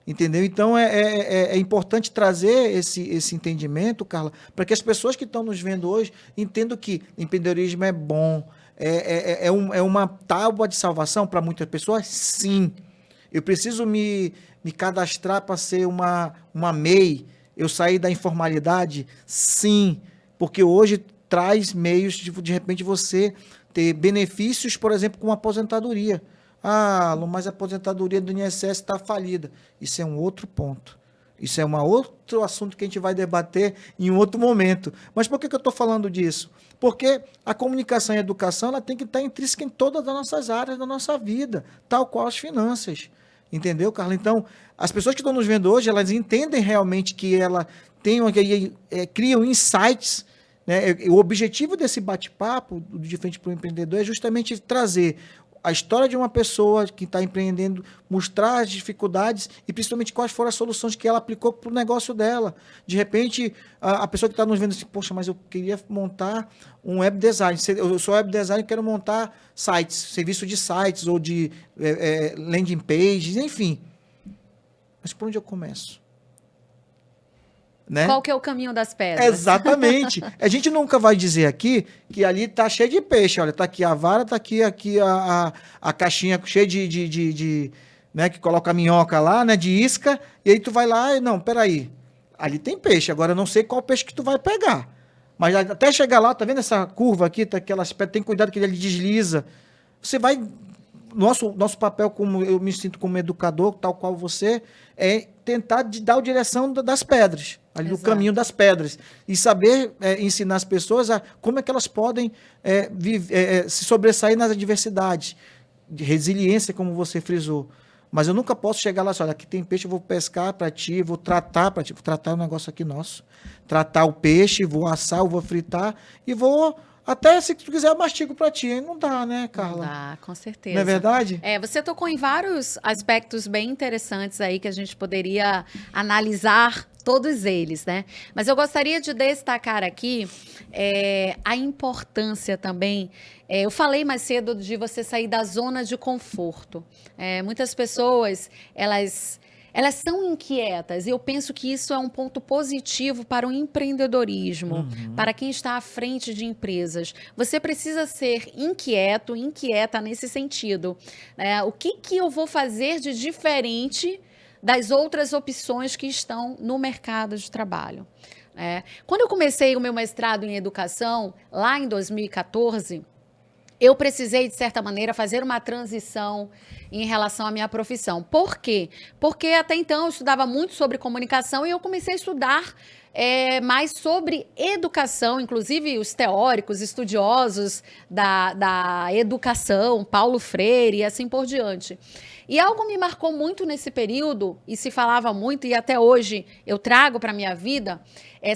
Entendeu? Então, é importante trazer esse entendimento, Carla, para que as pessoas que estão nos vendo hoje entendam que empreendedorismo é bom, é uma tábua de salvação para muitas pessoas, sim. Eu preciso me cadastrar para ser uma MEI, eu sair da informalidade, sim, porque hoje traz meios de repente você ter benefícios, por exemplo, com aposentadoria. Mas a aposentadoria do INSS está falida. Isso é um outro ponto. Isso é outro assunto que a gente vai debater em um outro momento. Mas por que eu estou falando disso? Porque a comunicação e a educação ela tem que estar intrínseca em todas as nossas áreas da nossa vida, tal qual as finanças. Entendeu, Carla? Então, as pessoas que estão nos vendo hoje, elas entendem realmente que ela criam insights. Né? O objetivo desse bate-papo, de frente para o empreendedor, é justamente trazer a história de uma pessoa que está empreendendo, mostrar as dificuldades e principalmente quais foram as soluções que ela aplicou para o negócio dela. De repente, a pessoa que está nos vendo assim, poxa, mas eu queria montar um web design. Eu sou web design e quero montar sites, serviço de sites ou de landing pages, enfim. Mas por onde eu começo? Né? Qual que é o caminho das pedras? Exatamente. A gente nunca vai dizer aqui que ali tá cheio de peixe. Olha, tá aqui a vara, tá aqui a caixinha cheia de né, que coloca a minhoca lá, né, de isca, e aí tu vai lá e não, peraí. ali tem peixe. Agora eu não sei qual peixe que tu vai pegar. Mas até chegar lá, tá vendo essa curva aqui, tá aquelas pedras, tem cuidado que ele desliza. Você vai... Nosso papel, como eu me sinto como educador, tal qual você, é tentar dar a direção das pedras, ali no caminho das pedras. E saber ensinar as pessoas a como é que elas podem se sobressair nas adversidades. De resiliência, como você frisou. Mas eu nunca posso chegar lá e olha, aqui tem peixe, eu vou pescar para ti, vou tratar para ti. Vou tratar um negócio aqui nosso. Tratar o peixe, vou assar, eu vou fritar e vou... Até se tu quiser, eu mastigo pra ti. Não dá, né, Carla? Não dá, com certeza. Não é verdade? Você tocou em vários aspectos bem interessantes aí que a gente poderia analisar todos eles, né? Mas eu gostaria de destacar aqui a importância também. Eu falei mais cedo de você sair da zona de conforto. Muitas pessoas, elas são inquietas e eu penso que isso é um ponto positivo para o empreendedorismo, para quem está à frente de empresas. Você precisa ser inquieta nesse sentido. O que eu vou fazer de diferente das outras opções que estão no mercado de trabalho? Quando eu comecei o meu mestrado em educação, lá em 2014, eu precisei, de certa maneira, fazer uma transição em relação à minha profissão. Por quê? Porque até então eu estudava muito sobre comunicação e eu comecei a estudar mais sobre educação, inclusive os teóricos, estudiosos da educação, Paulo Freire e assim por diante. E algo me marcou muito nesse período, e se falava muito, e até hoje eu trago para a minha vida,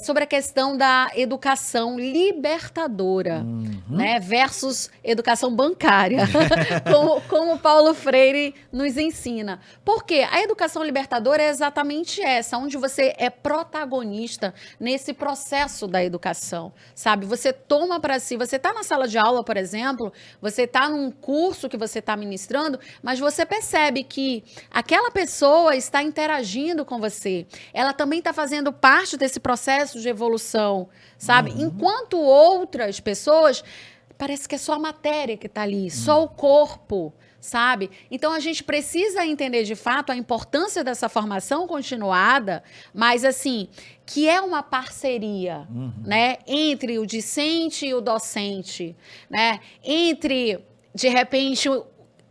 sobre a questão da educação libertadora, né, versus educação bancária, como Paulo Freire nos ensina. Porque a educação libertadora é exatamente essa, onde você é protagonista nesse processo da educação, sabe? Você toma para si, você está na sala de aula, por exemplo, você está num curso que você está ministrando, mas você percebe que aquela pessoa está interagindo com você. Ela também está fazendo parte desse processo de evolução, sabe? Enquanto outras pessoas, parece que é só a matéria que está ali, só o corpo, sabe? Então, a gente precisa entender, de fato, a importância dessa formação continuada, mas, assim, que é uma parceria, né? Entre o discente e o docente, né? Entre, de repente,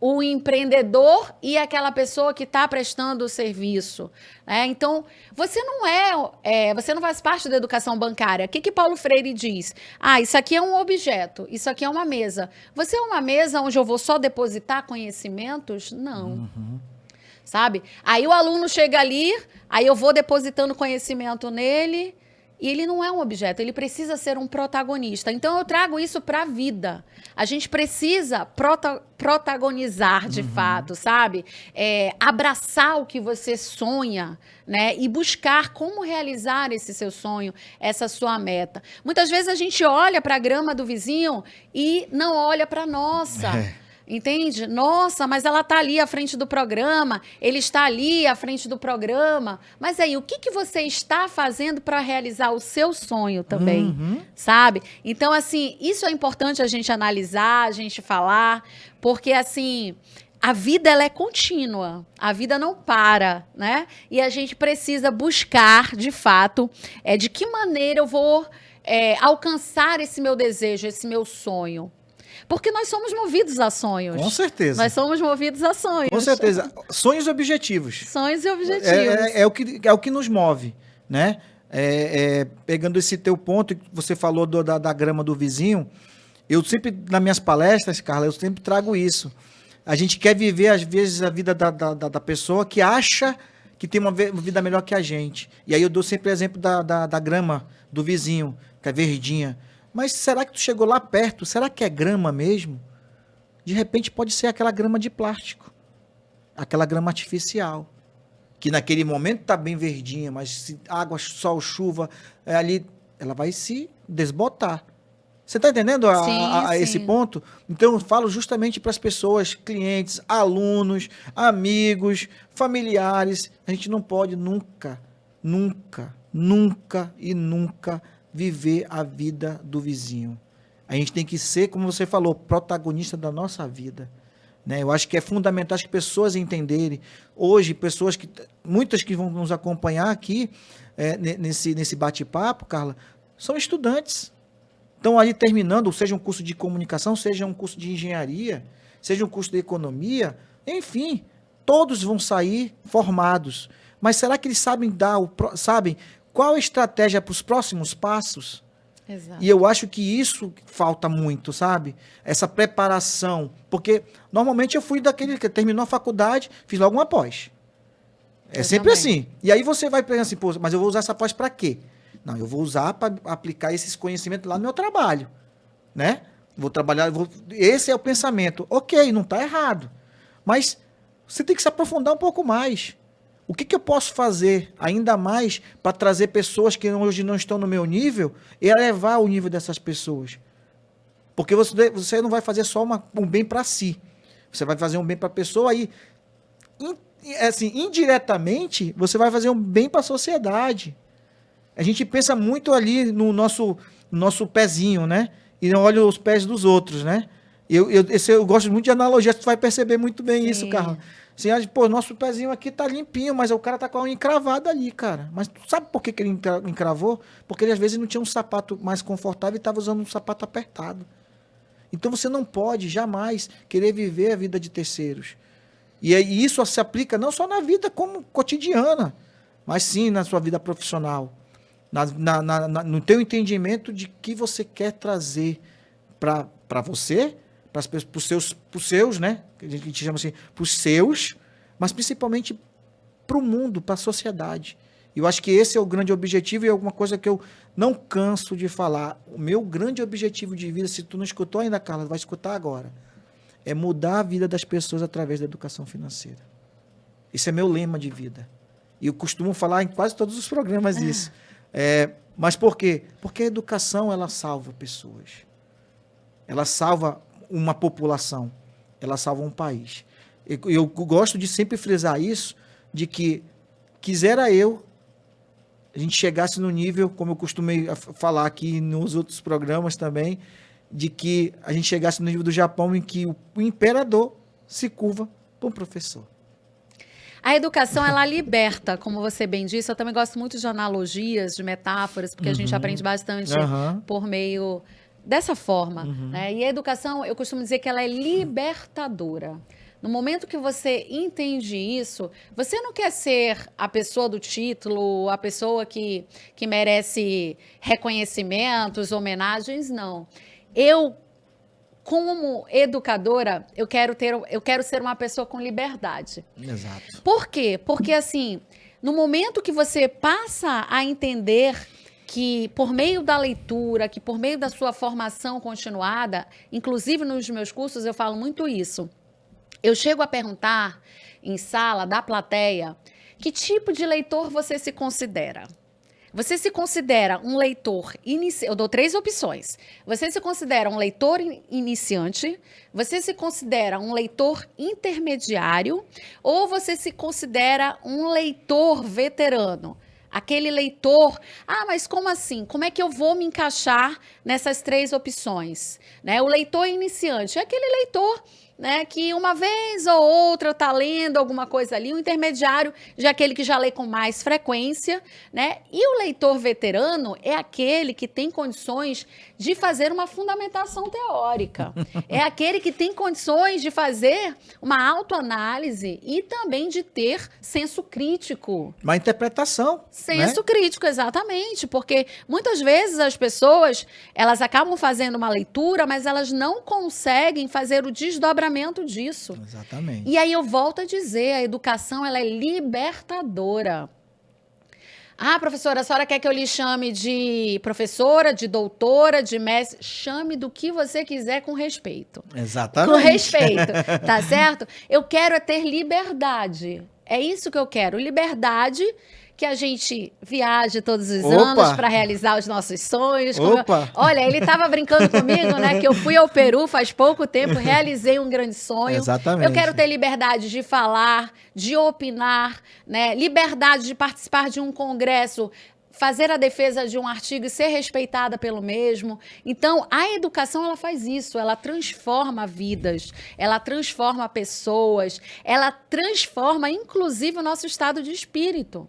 o empreendedor e aquela pessoa que está prestando o serviço. Então, você não faz parte da educação bancária. O que Paulo Freire diz? Isso aqui é um objeto, isso aqui é uma mesa. Você é uma mesa onde eu vou só depositar conhecimentos? Não. Sabe? Aí o aluno chega ali, aí eu vou depositando conhecimento nele, e ele não é um objeto, ele precisa ser um protagonista. Então, eu trago isso para a vida. A gente precisa protagonizar, de fato, sabe? Abraçar o que você sonha, né? E buscar como realizar esse seu sonho, essa sua meta. Muitas vezes a gente olha para a grama do vizinho e não olha para a nossa. Entende? Nossa, mas ela está ali à frente do programa, ele está ali à frente do programa. Mas aí, o que você está fazendo para realizar o seu sonho também, sabe? Então, assim, isso é importante a gente analisar, a gente falar, porque, assim, a vida, ela é contínua, a vida não para, né? E a gente precisa buscar, de fato, de que maneira eu vou alcançar esse meu desejo, esse meu sonho. Porque nós somos movidos a sonhos. Com certeza. Nós somos movidos a sonhos. Com certeza. Sonhos e objetivos. Sonhos e objetivos. É o que nos move, né? Pegando esse teu ponto, que você falou da grama do vizinho, eu sempre, nas minhas palestras, Carla, eu sempre trago isso. A gente quer viver, às vezes, a vida da pessoa que acha que tem uma vida melhor que a gente. E aí eu dou sempre o exemplo da grama do vizinho, que é verdinha. Mas será que tu chegou lá perto? Será que é grama mesmo? De repente pode ser aquela grama de plástico. Aquela grama artificial. Que naquele momento está bem verdinha, mas se água, sol, chuva, ali, ela vai se desbotar. Você está entendendo esse ponto? Então eu falo justamente para as pessoas, clientes, alunos, amigos, familiares. A gente não pode nunca viver a vida do vizinho. A gente tem que ser, como você falou, protagonista da nossa vida. né? Eu acho que é fundamental as pessoas entenderem. Hoje, muitas que vão nos acompanhar aqui nesse bate-papo, Carla, são estudantes. Estão ali terminando, seja um curso de comunicação, seja um curso de engenharia, seja um curso de economia, enfim, todos vão sair formados. Mas será que eles sabem qual a estratégia para os próximos passos? Exato. E eu acho que isso falta muito, sabe? Essa preparação. Porque normalmente eu fui daquele que terminou a faculdade, fiz logo uma pós. É sempre assim. E aí você vai pensar assim, pô, mas eu vou usar essa pós para quê? Não, eu vou usar para aplicar esses conhecimentos lá no meu trabalho, né? Vou trabalhar, esse é o pensamento. Ok, não está errado. Mas você tem que se aprofundar um pouco mais. O que eu posso fazer ainda mais para trazer pessoas que hoje não estão no meu nível e elevar o nível dessas pessoas? Porque você não vai fazer só um bem para si. Você vai fazer um bem para a pessoa e, assim, indiretamente, você vai fazer um bem para a sociedade. A gente pensa muito ali no nosso pezinho, né? E não olha os pés dos outros, né? Eu gosto muito de analogia, tu vai perceber muito bem isso, Carla. Assim, pô, nosso pezinho aqui tá limpinho, mas o cara tá com a unha encravada ali, cara. Mas tu sabe por que ele encravou? Porque ele às vezes não tinha um sapato mais confortável e estava usando um sapato apertado. Então você não pode jamais querer viver a vida de terceiros. E isso se aplica não só na vida como cotidiana, mas sim na sua vida profissional. No teu entendimento de que você quer trazer para você, para os seus, né? Que a gente chama assim, para os seus, mas principalmente para o mundo, para a sociedade. E eu acho que esse é o grande objetivo e é alguma coisa que eu não canso de falar. O meu grande objetivo de vida, se tu não escutou ainda, Carla, vai escutar agora, é mudar a vida das pessoas através da educação financeira. Esse é meu lema de vida. E eu costumo falar em quase todos os programas isso. Mas por quê? Porque a educação, ela salva pessoas. Ela salva uma população. Ela salva um país. Eu gosto de sempre frisar isso, de que quisera a gente chegasse no nível, como eu costumei falar aqui nos outros programas também, de que a gente chegasse no nível do Japão em que o imperador se curva para um professor. A educação, ela liberta, como você bem disse. Eu também gosto muito de analogias, de metáforas, porque a gente aprende bastante por meio dessa forma. Né? E a educação, eu costumo dizer que ela é libertadora. No momento que você entende isso, você não quer ser a pessoa do título, a pessoa que merece reconhecimentos, homenagens, não. Eu, como educadora, eu quero ser uma pessoa com liberdade. Exato. Por quê? Porque, assim, no momento que você passa a entender que, por meio da leitura, que por meio da sua formação continuada, inclusive nos meus cursos eu falo muito isso, eu chego a perguntar em sala da plateia que tipo de leitor você se considera. Você se considera um leitor iniciante? Eu dou 3 opções. Você se considera um leitor iniciante? Você se considera um leitor intermediário? Ou você se considera um leitor veterano? Aquele leitor, mas como assim? Como é que eu vou me encaixar nessas 3 opções? Né? O leitor iniciante é aquele leitor, né, que uma vez ou outra está lendo alguma coisa ali. O intermediário já é aquele que já lê com mais frequência, né? E o leitor veterano é aquele que tem condições de fazer uma fundamentação teórica. É aquele que tem condições de fazer uma autoanálise e também de ter senso crítico. Uma interpretação. Senso crítico, exatamente. Porque muitas vezes as pessoas, elas acabam fazendo uma leitura, mas elas não conseguem fazer o desdobramento disso. Exatamente. E aí eu volto a dizer, a educação, ela é libertadora. Professora, a senhora quer que eu lhe chame de professora, de doutora, de mestre? Chame do que você quiser com respeito. Exatamente. Com respeito, tá certo? Eu quero ter liberdade. É isso que eu quero, liberdade, que a gente viaje todos os anos para realizar os nossos sonhos. Olha, ele estava brincando comigo, né? Que eu fui ao Peru faz pouco tempo, realizei um grande sonho. Exatamente. Eu quero ter liberdade de falar, de opinar, né? Liberdade de participar de um congresso fazer a defesa de um artigo e ser respeitada pelo mesmo. Então, a educação, ela faz isso, ela transforma vidas, ela transforma pessoas, ela transforma, inclusive, o nosso estado de espírito.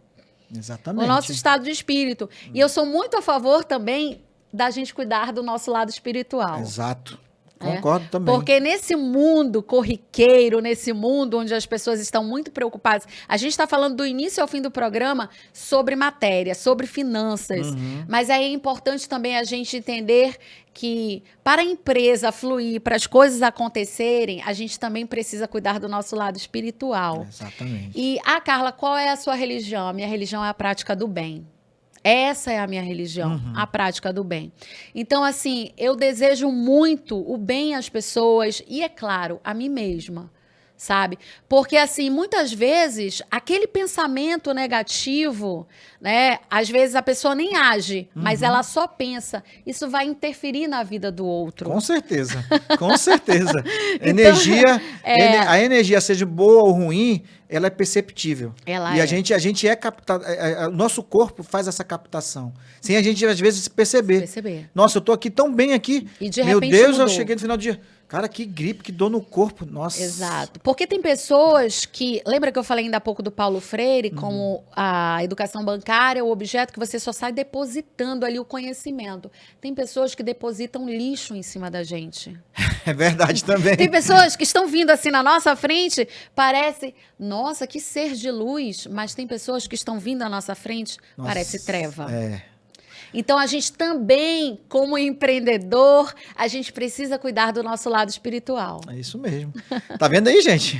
Exatamente. O nosso estado de espírito. E eu sou muito a favor também da gente cuidar do nosso lado espiritual. Exato. Concordo também. Porque nesse mundo corriqueiro, nesse mundo onde as pessoas estão muito preocupadas, a gente está falando do início ao fim do programa sobre matéria, sobre finanças, mas aí é importante também a gente entender que para a empresa fluir, para as coisas acontecerem, a gente também precisa cuidar do nosso lado espiritual. Exatamente. E, Carla, qual é a sua religião? A minha religião é a prática do bem. Essa é a minha religião, a prática do bem. Então, assim, eu desejo muito o bem às pessoas e, é claro, a mim mesma, sabe? Porque, assim, muitas vezes, aquele pensamento negativo, né? Às vezes a pessoa nem age, mas ela só pensa. Isso vai interferir na vida do outro. Com certeza, com certeza. Energia, a energia, seja boa ou ruim, ela é perceptível. Ela e a gente é captado, o nosso corpo faz essa captação. Sem a gente, às vezes, perceber. Nossa, eu tô aqui tão bem aqui. E de Meu repente Deus, mudou. eu cheguei no final do dia. Cara, que gripe, que dor no corpo. Nossa. Exato. Porque tem pessoas que... Lembra que eu falei ainda há pouco do Paulo Freire, como a educação bancária, o objeto que você só sai depositando ali o conhecimento. Tem pessoas que depositam lixo em cima da gente. É verdade também. Tem pessoas que estão vindo assim na nossa frente, parece, nossa, que ser de luz, mas tem pessoas que estão vindo à nossa frente, Nossa, parece treva. É. Então, a gente também, como empreendedor, a gente precisa cuidar do nosso lado espiritual. É isso mesmo. Tá vendo aí, gente?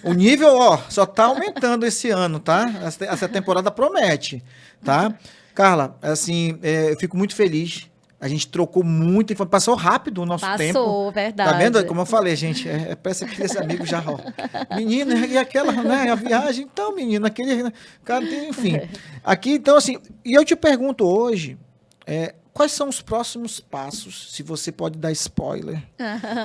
O nível, ó, só tá aumentando esse ano, tá? Essa temporada promete, tá? Carla, assim, eu fico muito feliz. A gente trocou muito, passou rápido o nosso tempo. Passou, verdade. Tá vendo? Como eu falei, gente, parece que esse amigo já, ó. Menina, e aquela, né, a viagem, então, menina, aquele, cara, enfim. Aqui, então, assim, e eu te pergunto hoje, quais são os próximos passos, se você pode dar spoiler,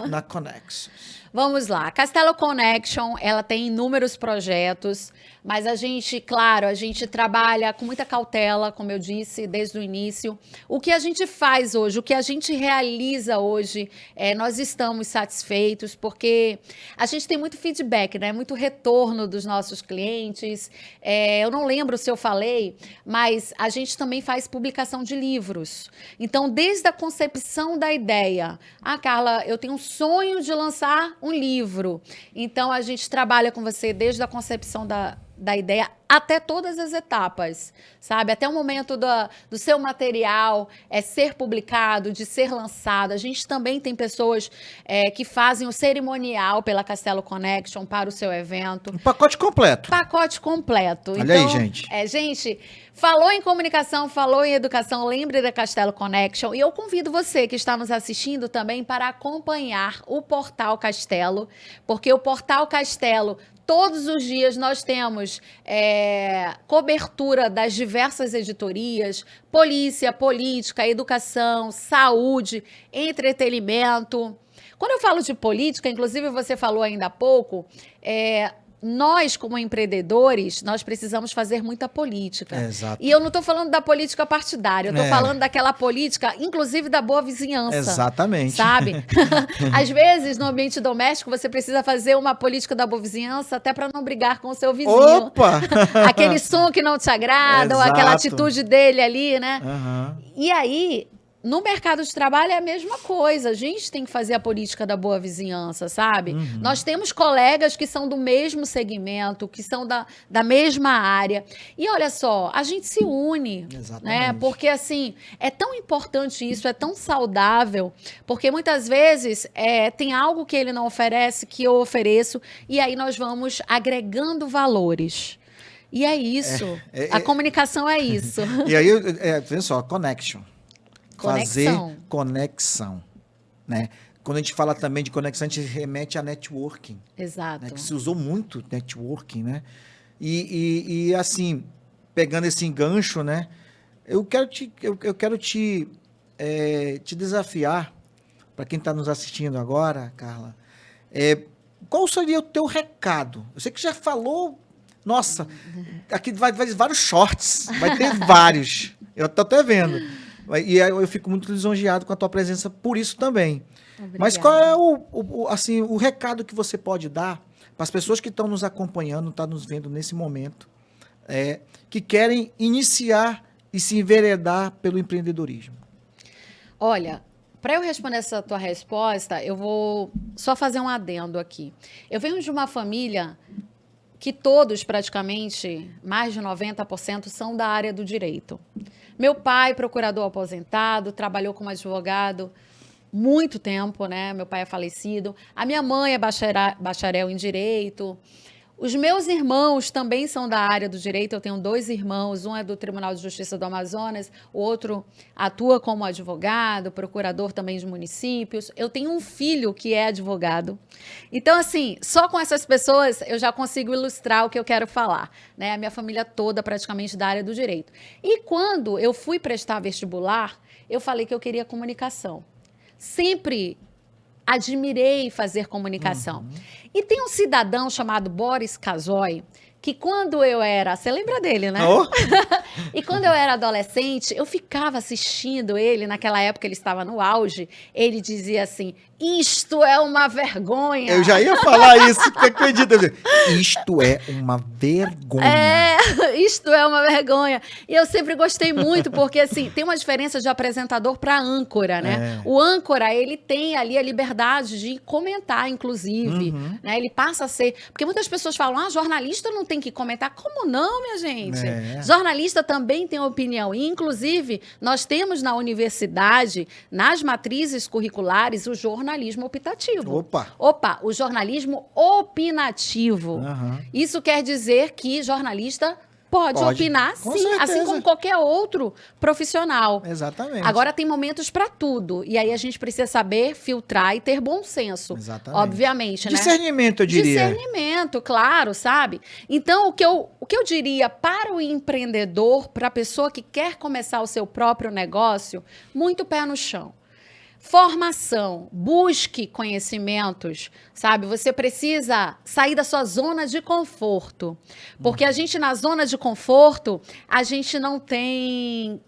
na Connexus? Vamos lá. A Castelo Connection, ela tem inúmeros projetos, mas a gente, claro, a gente trabalha com muita cautela, como eu disse, desde o início. O que a gente faz hoje, o que a gente realiza hoje, nós estamos satisfeitos, porque a gente tem muito feedback, né? Muito retorno dos nossos clientes. Eu não lembro se eu falei, mas a gente também faz publicação de livros. Então, desde a concepção da ideia, Carla, eu tenho um sonho de lançar um livro. Então, a gente trabalha com você desde a concepção da ideia até todas as etapas, sabe? Até o momento do seu material ser publicado, de ser lançado. A gente também tem pessoas que fazem o cerimonial pela Castelo Connection para o seu evento. Um pacote completo. Pacote completo. Olha então, aí, gente. Gente, falou em comunicação, falou em educação, lembre da Castelo Connection. E eu convido você que está nos assistindo também para acompanhar o Portal Castelo, porque o Portal Castelo, todos os dias nós temos cobertura das diversas editorias, polícia, política, educação, saúde, entretenimento. Quando eu falo de política, inclusive você falou ainda há pouco, nós, como empreendedores, nós precisamos fazer muita política. Exato. E eu não estou falando da política partidária, eu estou falando daquela política, inclusive da boa vizinhança. Exatamente. Sabe? Às vezes, no ambiente doméstico, você precisa fazer uma política da boa vizinhança até para não brigar com o seu vizinho. Opa! Aquele som que não te agrada, ou aquela atitude dele ali, né? E aí, no mercado de trabalho é a mesma coisa. A gente tem que fazer a política da boa vizinhança, sabe? Nós temos colegas que são do mesmo segmento, que são da mesma área. E olha só, a gente se une. Exatamente. Né? Porque, assim, é tão importante isso, é tão saudável, porque muitas vezes tem algo que ele não oferece, que eu ofereço, e aí nós vamos agregando valores. E é isso. A comunicação é isso. E aí, veja só, connection. Fazer conexão, né? Quando a gente fala também de conexão, a gente remete a networking. Exato. Né? Que se usou muito networking, né? E assim, pegando esse engancho, né? Eu quero te desafiar, para quem está nos assistindo agora, Carla, qual seria o teu recado? Eu sei que já falou, nossa, aqui vai vários shorts, vai ter vários. Eu tô até vendo. E aí eu fico muito lisonjeado com a tua presença por isso também. Obrigada. Mas qual é assim, o recado que você pode dar para as pessoas que estão nos acompanhando, estão nos vendo nesse momento, que querem iniciar e se enveredar pelo empreendedorismo? Olha, para eu responder essa tua resposta, eu vou só fazer um adendo aqui. Eu venho de uma família que todos, praticamente, mais de 90%, são da área do direito. Meu pai, procurador aposentado, trabalhou como advogado muito tempo, né? Meu pai é falecido. A minha mãe é bacharel em direito. Os meus irmãos também são da área do direito. Eu tenho 2 irmãos, um é do Tribunal de Justiça do Amazonas, o outro atua como advogado, procurador também de municípios. Eu tenho um filho que é advogado. Então, assim, só com essas pessoas eu já consigo ilustrar o que eu quero falar, né? A minha família toda praticamente da área do direito. E quando eu fui prestar vestibular, eu falei que eu queria comunicação. Sempre admirei fazer comunicação. E tem um cidadão chamado Boris Casoy, que quando eu era... Você lembra dele, né? Oh. E quando eu era adolescente, eu ficava assistindo ele, naquela época ele estava no auge, ele dizia assim, isto é uma vergonha. Eu já ia falar isso, você acredita? Isto é uma vergonha. Isto é uma vergonha. E eu sempre gostei muito, porque assim, tem uma diferença de apresentador para âncora, né? O âncora, ele tem ali a liberdade de comentar, inclusive, né? Ele passa a ser... Porque muitas pessoas falam, jornalista não tem que comentar. Como não, minha gente? Jornalista também tem opinião. E, inclusive, nós temos na universidade, nas matrizes curriculares, o jornalismo optativo. Opa, o jornalismo opinativo. Isso quer dizer que jornalista pode opinar, sim, certeza. assim como qualquer outro profissional. Exatamente. Agora tem momentos para tudo. E aí a gente precisa saber filtrar e ter bom senso. Exatamente. Obviamente, né? Discernimento, eu diria. Discernimento, claro, sabe? Então, o que eu diria para o empreendedor, para a pessoa que quer começar o seu próprio negócio, muito pé no chão. Formação, busque conhecimentos, sabe? Você precisa sair da sua zona de conforto. Porque a gente, na zona de conforto, a gente não tem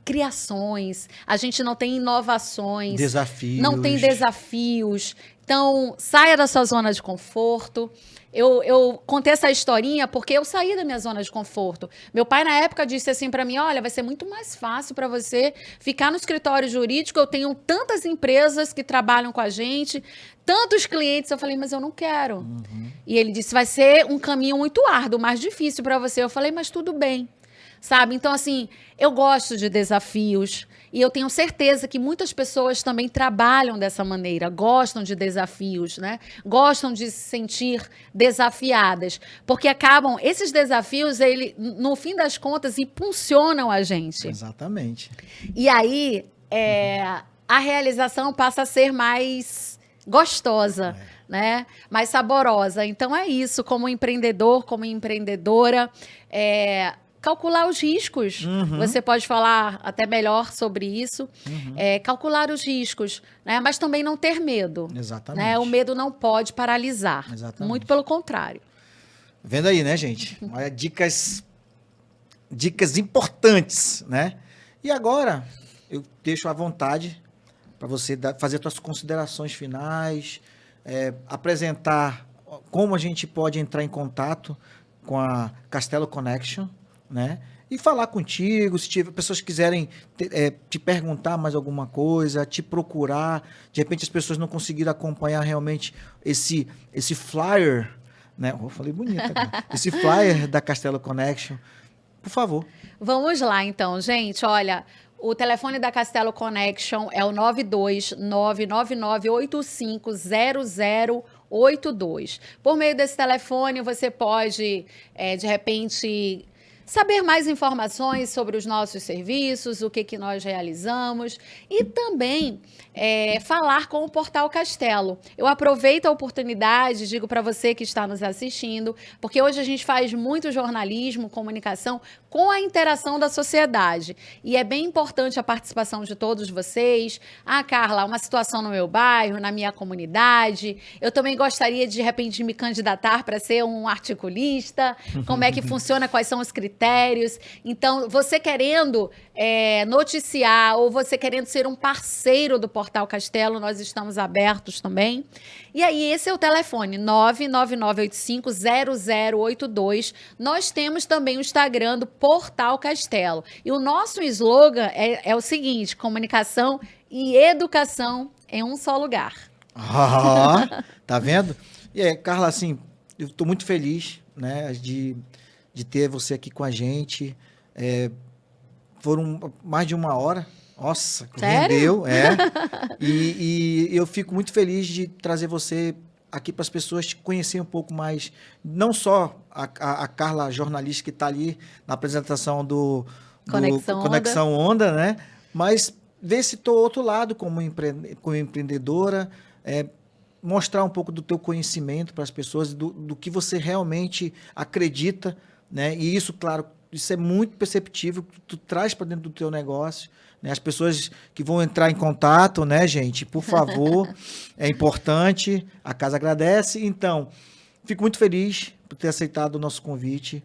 criações, a gente não tem inovações. Desafios. Não tem desafios. Então, saia da sua zona de conforto. Eu contei essa historinha porque eu saí da minha zona de conforto. Meu pai, na época, disse assim para mim, olha, vai ser muito mais fácil para você ficar no escritório jurídico, eu tenho tantas empresas que trabalham com a gente, tantos clientes. Eu falei, mas eu não quero. E ele disse, vai ser um caminho muito árduo, mais difícil para você. Eu falei, mas tudo bem. Sabe? Então, assim, eu gosto de desafios e eu tenho certeza que muitas pessoas também trabalham dessa maneira, gostam de desafios, né? Gostam de se sentir desafiadas, porque esses desafios, no fim das contas, impulsionam a gente. Exatamente. E aí, a realização passa a ser mais gostosa, né? Mais saborosa. Então, é isso, como empreendedor, como empreendedora, calcular os riscos. Você pode falar até melhor sobre isso. Calcular os riscos, né? Mas também não ter medo. Exatamente. Né? O medo não pode paralisar. Exatamente. Muito pelo contrário. Vendo aí, né, gente? Olha, dicas importantes, né? E agora, eu deixo à vontade para você fazer suas considerações finais, apresentar como a gente pode entrar em contato com a Castelo Connection, né? E falar contigo, se tiver pessoas que quiserem te perguntar mais alguma coisa, te procurar, de repente as pessoas não conseguiram acompanhar realmente esse flyer, né? Eu falei bonito agora. Esse flyer da Castelo Connection, por favor. Vamos lá, então, gente. Olha, o telefone da Castelo Connection é o 92999850082. Por meio desse telefone, você pode, de repente, saber mais informações sobre os nossos serviços, o que nós realizamos e também falar com o Portal Castelo. Eu aproveito a oportunidade, digo para você que está nos assistindo, porque hoje a gente faz muito jornalismo, comunicação com a interação da sociedade. E é bem importante a participação de todos vocês. Carla, uma situação no meu bairro, na minha comunidade. Eu também gostaria de repente me candidatar para ser um articulista. Como é que funciona, quais são os critérios critérios. Então, você querendo noticiar ou você querendo ser um parceiro do Portal Castelo, nós estamos abertos também. E aí, esse é o telefone, 999850082. Nós temos também o Instagram do Portal Castelo. E o nosso slogan é o seguinte: comunicação e educação em um só lugar. Ah, tá vendo? E Carla, assim, eu estou muito feliz, né, de ter você aqui com a gente. Foram mais de 1 hora. Nossa, Sério? rendeu, E eu fico muito feliz de trazer você aqui para as pessoas te conhecerem um pouco mais, não só a Carla, jornalista que está ali na apresentação do Conexão Onda, né? Mas ver se do outro lado como empreendedora, mostrar um pouco do teu conhecimento para as pessoas, do que você realmente acredita, né? E isso, claro, isso é muito perceptível, tu traz para dentro do teu negócio, né? As pessoas que vão entrar em contato, né, gente, por favor, é importante, a casa agradece. Então, fico muito feliz por ter aceitado o nosso convite.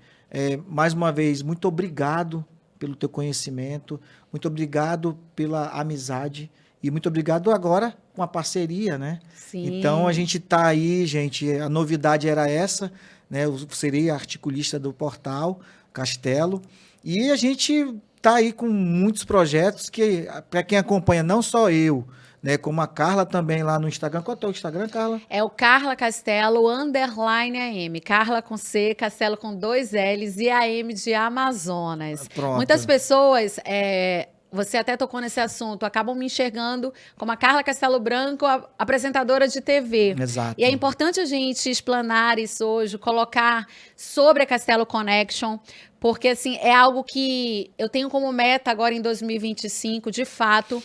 Mais uma vez, muito obrigado pelo teu conhecimento, muito obrigado pela amizade e muito obrigado agora com a parceria, né? Sim. Então, a gente está aí, gente, a novidade era essa, né? Eu serei articulista do Portal Castelo, e a gente está aí com muitos projetos que, para quem acompanha, não só eu, né, como a Carla também lá no Instagram. Qual é o teu Instagram, Carla? É o Carla Castelo _AM. Carla com C, Castelo com 2 L's e AM de Amazonas. Pronto. Muitas pessoas, você até tocou nesse assunto, acabam me enxergando como a Carla Castelo Branco, apresentadora de TV. Exato. E é importante a gente explanar isso hoje, colocar sobre a Castelo Connection, porque assim, é algo que eu tenho como meta agora em 2025, de fato,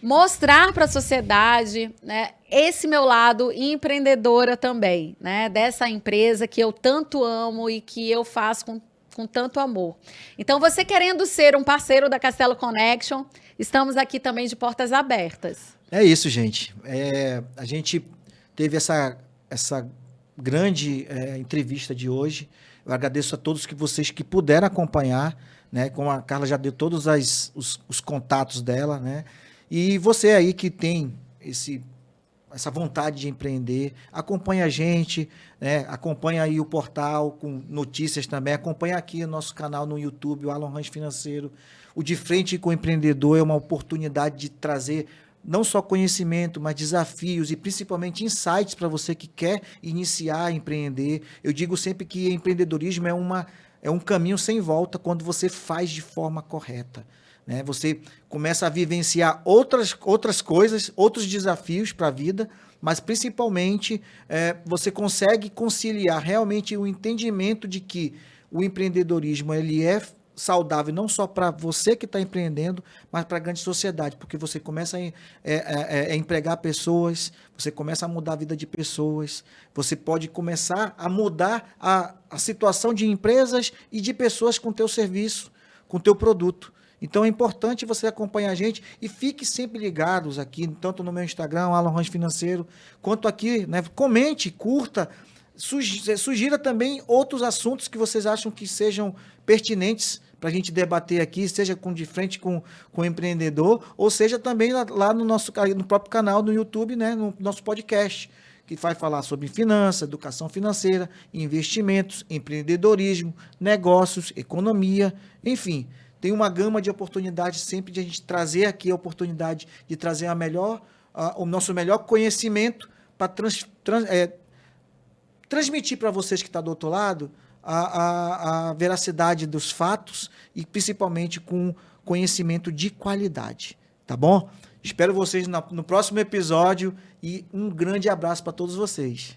mostrar para a sociedade, né, esse meu lado empreendedora também, né, dessa empresa que eu tanto amo e que eu faço com tanto amor. Então, você querendo ser um parceiro da Castelo Connection, estamos aqui também de portas abertas. É isso, gente. A gente teve essa grande entrevista de hoje. Eu agradeço a todos vocês que puderam acompanhar, né? Como a Carla já deu todos os contatos dela, né? E você aí que tem essa vontade de empreender, acompanha a gente, né? Acompanha aí o portal com notícias também, acompanha aqui o nosso canal no YouTube, o Alan Ranch Financeiro. O De Frente com o Empreendedor é uma oportunidade de trazer não só conhecimento, mas desafios e principalmente insights para você que quer iniciar a empreender. Eu digo sempre que empreendedorismo é um caminho sem volta quando você faz de forma correta, né? Você começa a vivenciar outras coisas, outros desafios para a vida, mas principalmente você consegue conciliar realmente o entendimento de que o empreendedorismo ele é saudável não só para você que está empreendendo, mas para a grande sociedade, porque você começa a empregar pessoas, você começa a mudar a vida de pessoas, você pode começar a mudar a situação de empresas e de pessoas com o teu serviço, com o teu produto. Então é importante você acompanhar a gente e fique sempre ligados aqui, tanto no meu Instagram, Alan Ranch Financeiro, quanto aqui, né? Comente, curta, sugira também outros assuntos que vocês acham que sejam pertinentes para a gente debater aqui, seja de frente com o empreendedor, ou seja também lá no próprio canal do YouTube, né? No nosso podcast, que vai falar sobre finanças, educação financeira, investimentos, empreendedorismo, negócios, economia, enfim. Tem uma gama de oportunidades sempre de a gente trazer aqui a oportunidade de trazer o nosso melhor conhecimento para transmitir para vocês que estão do outro lado a veracidade dos fatos e principalmente com conhecimento de qualidade, tá bom? Espero vocês no próximo episódio e um grande abraço para todos vocês.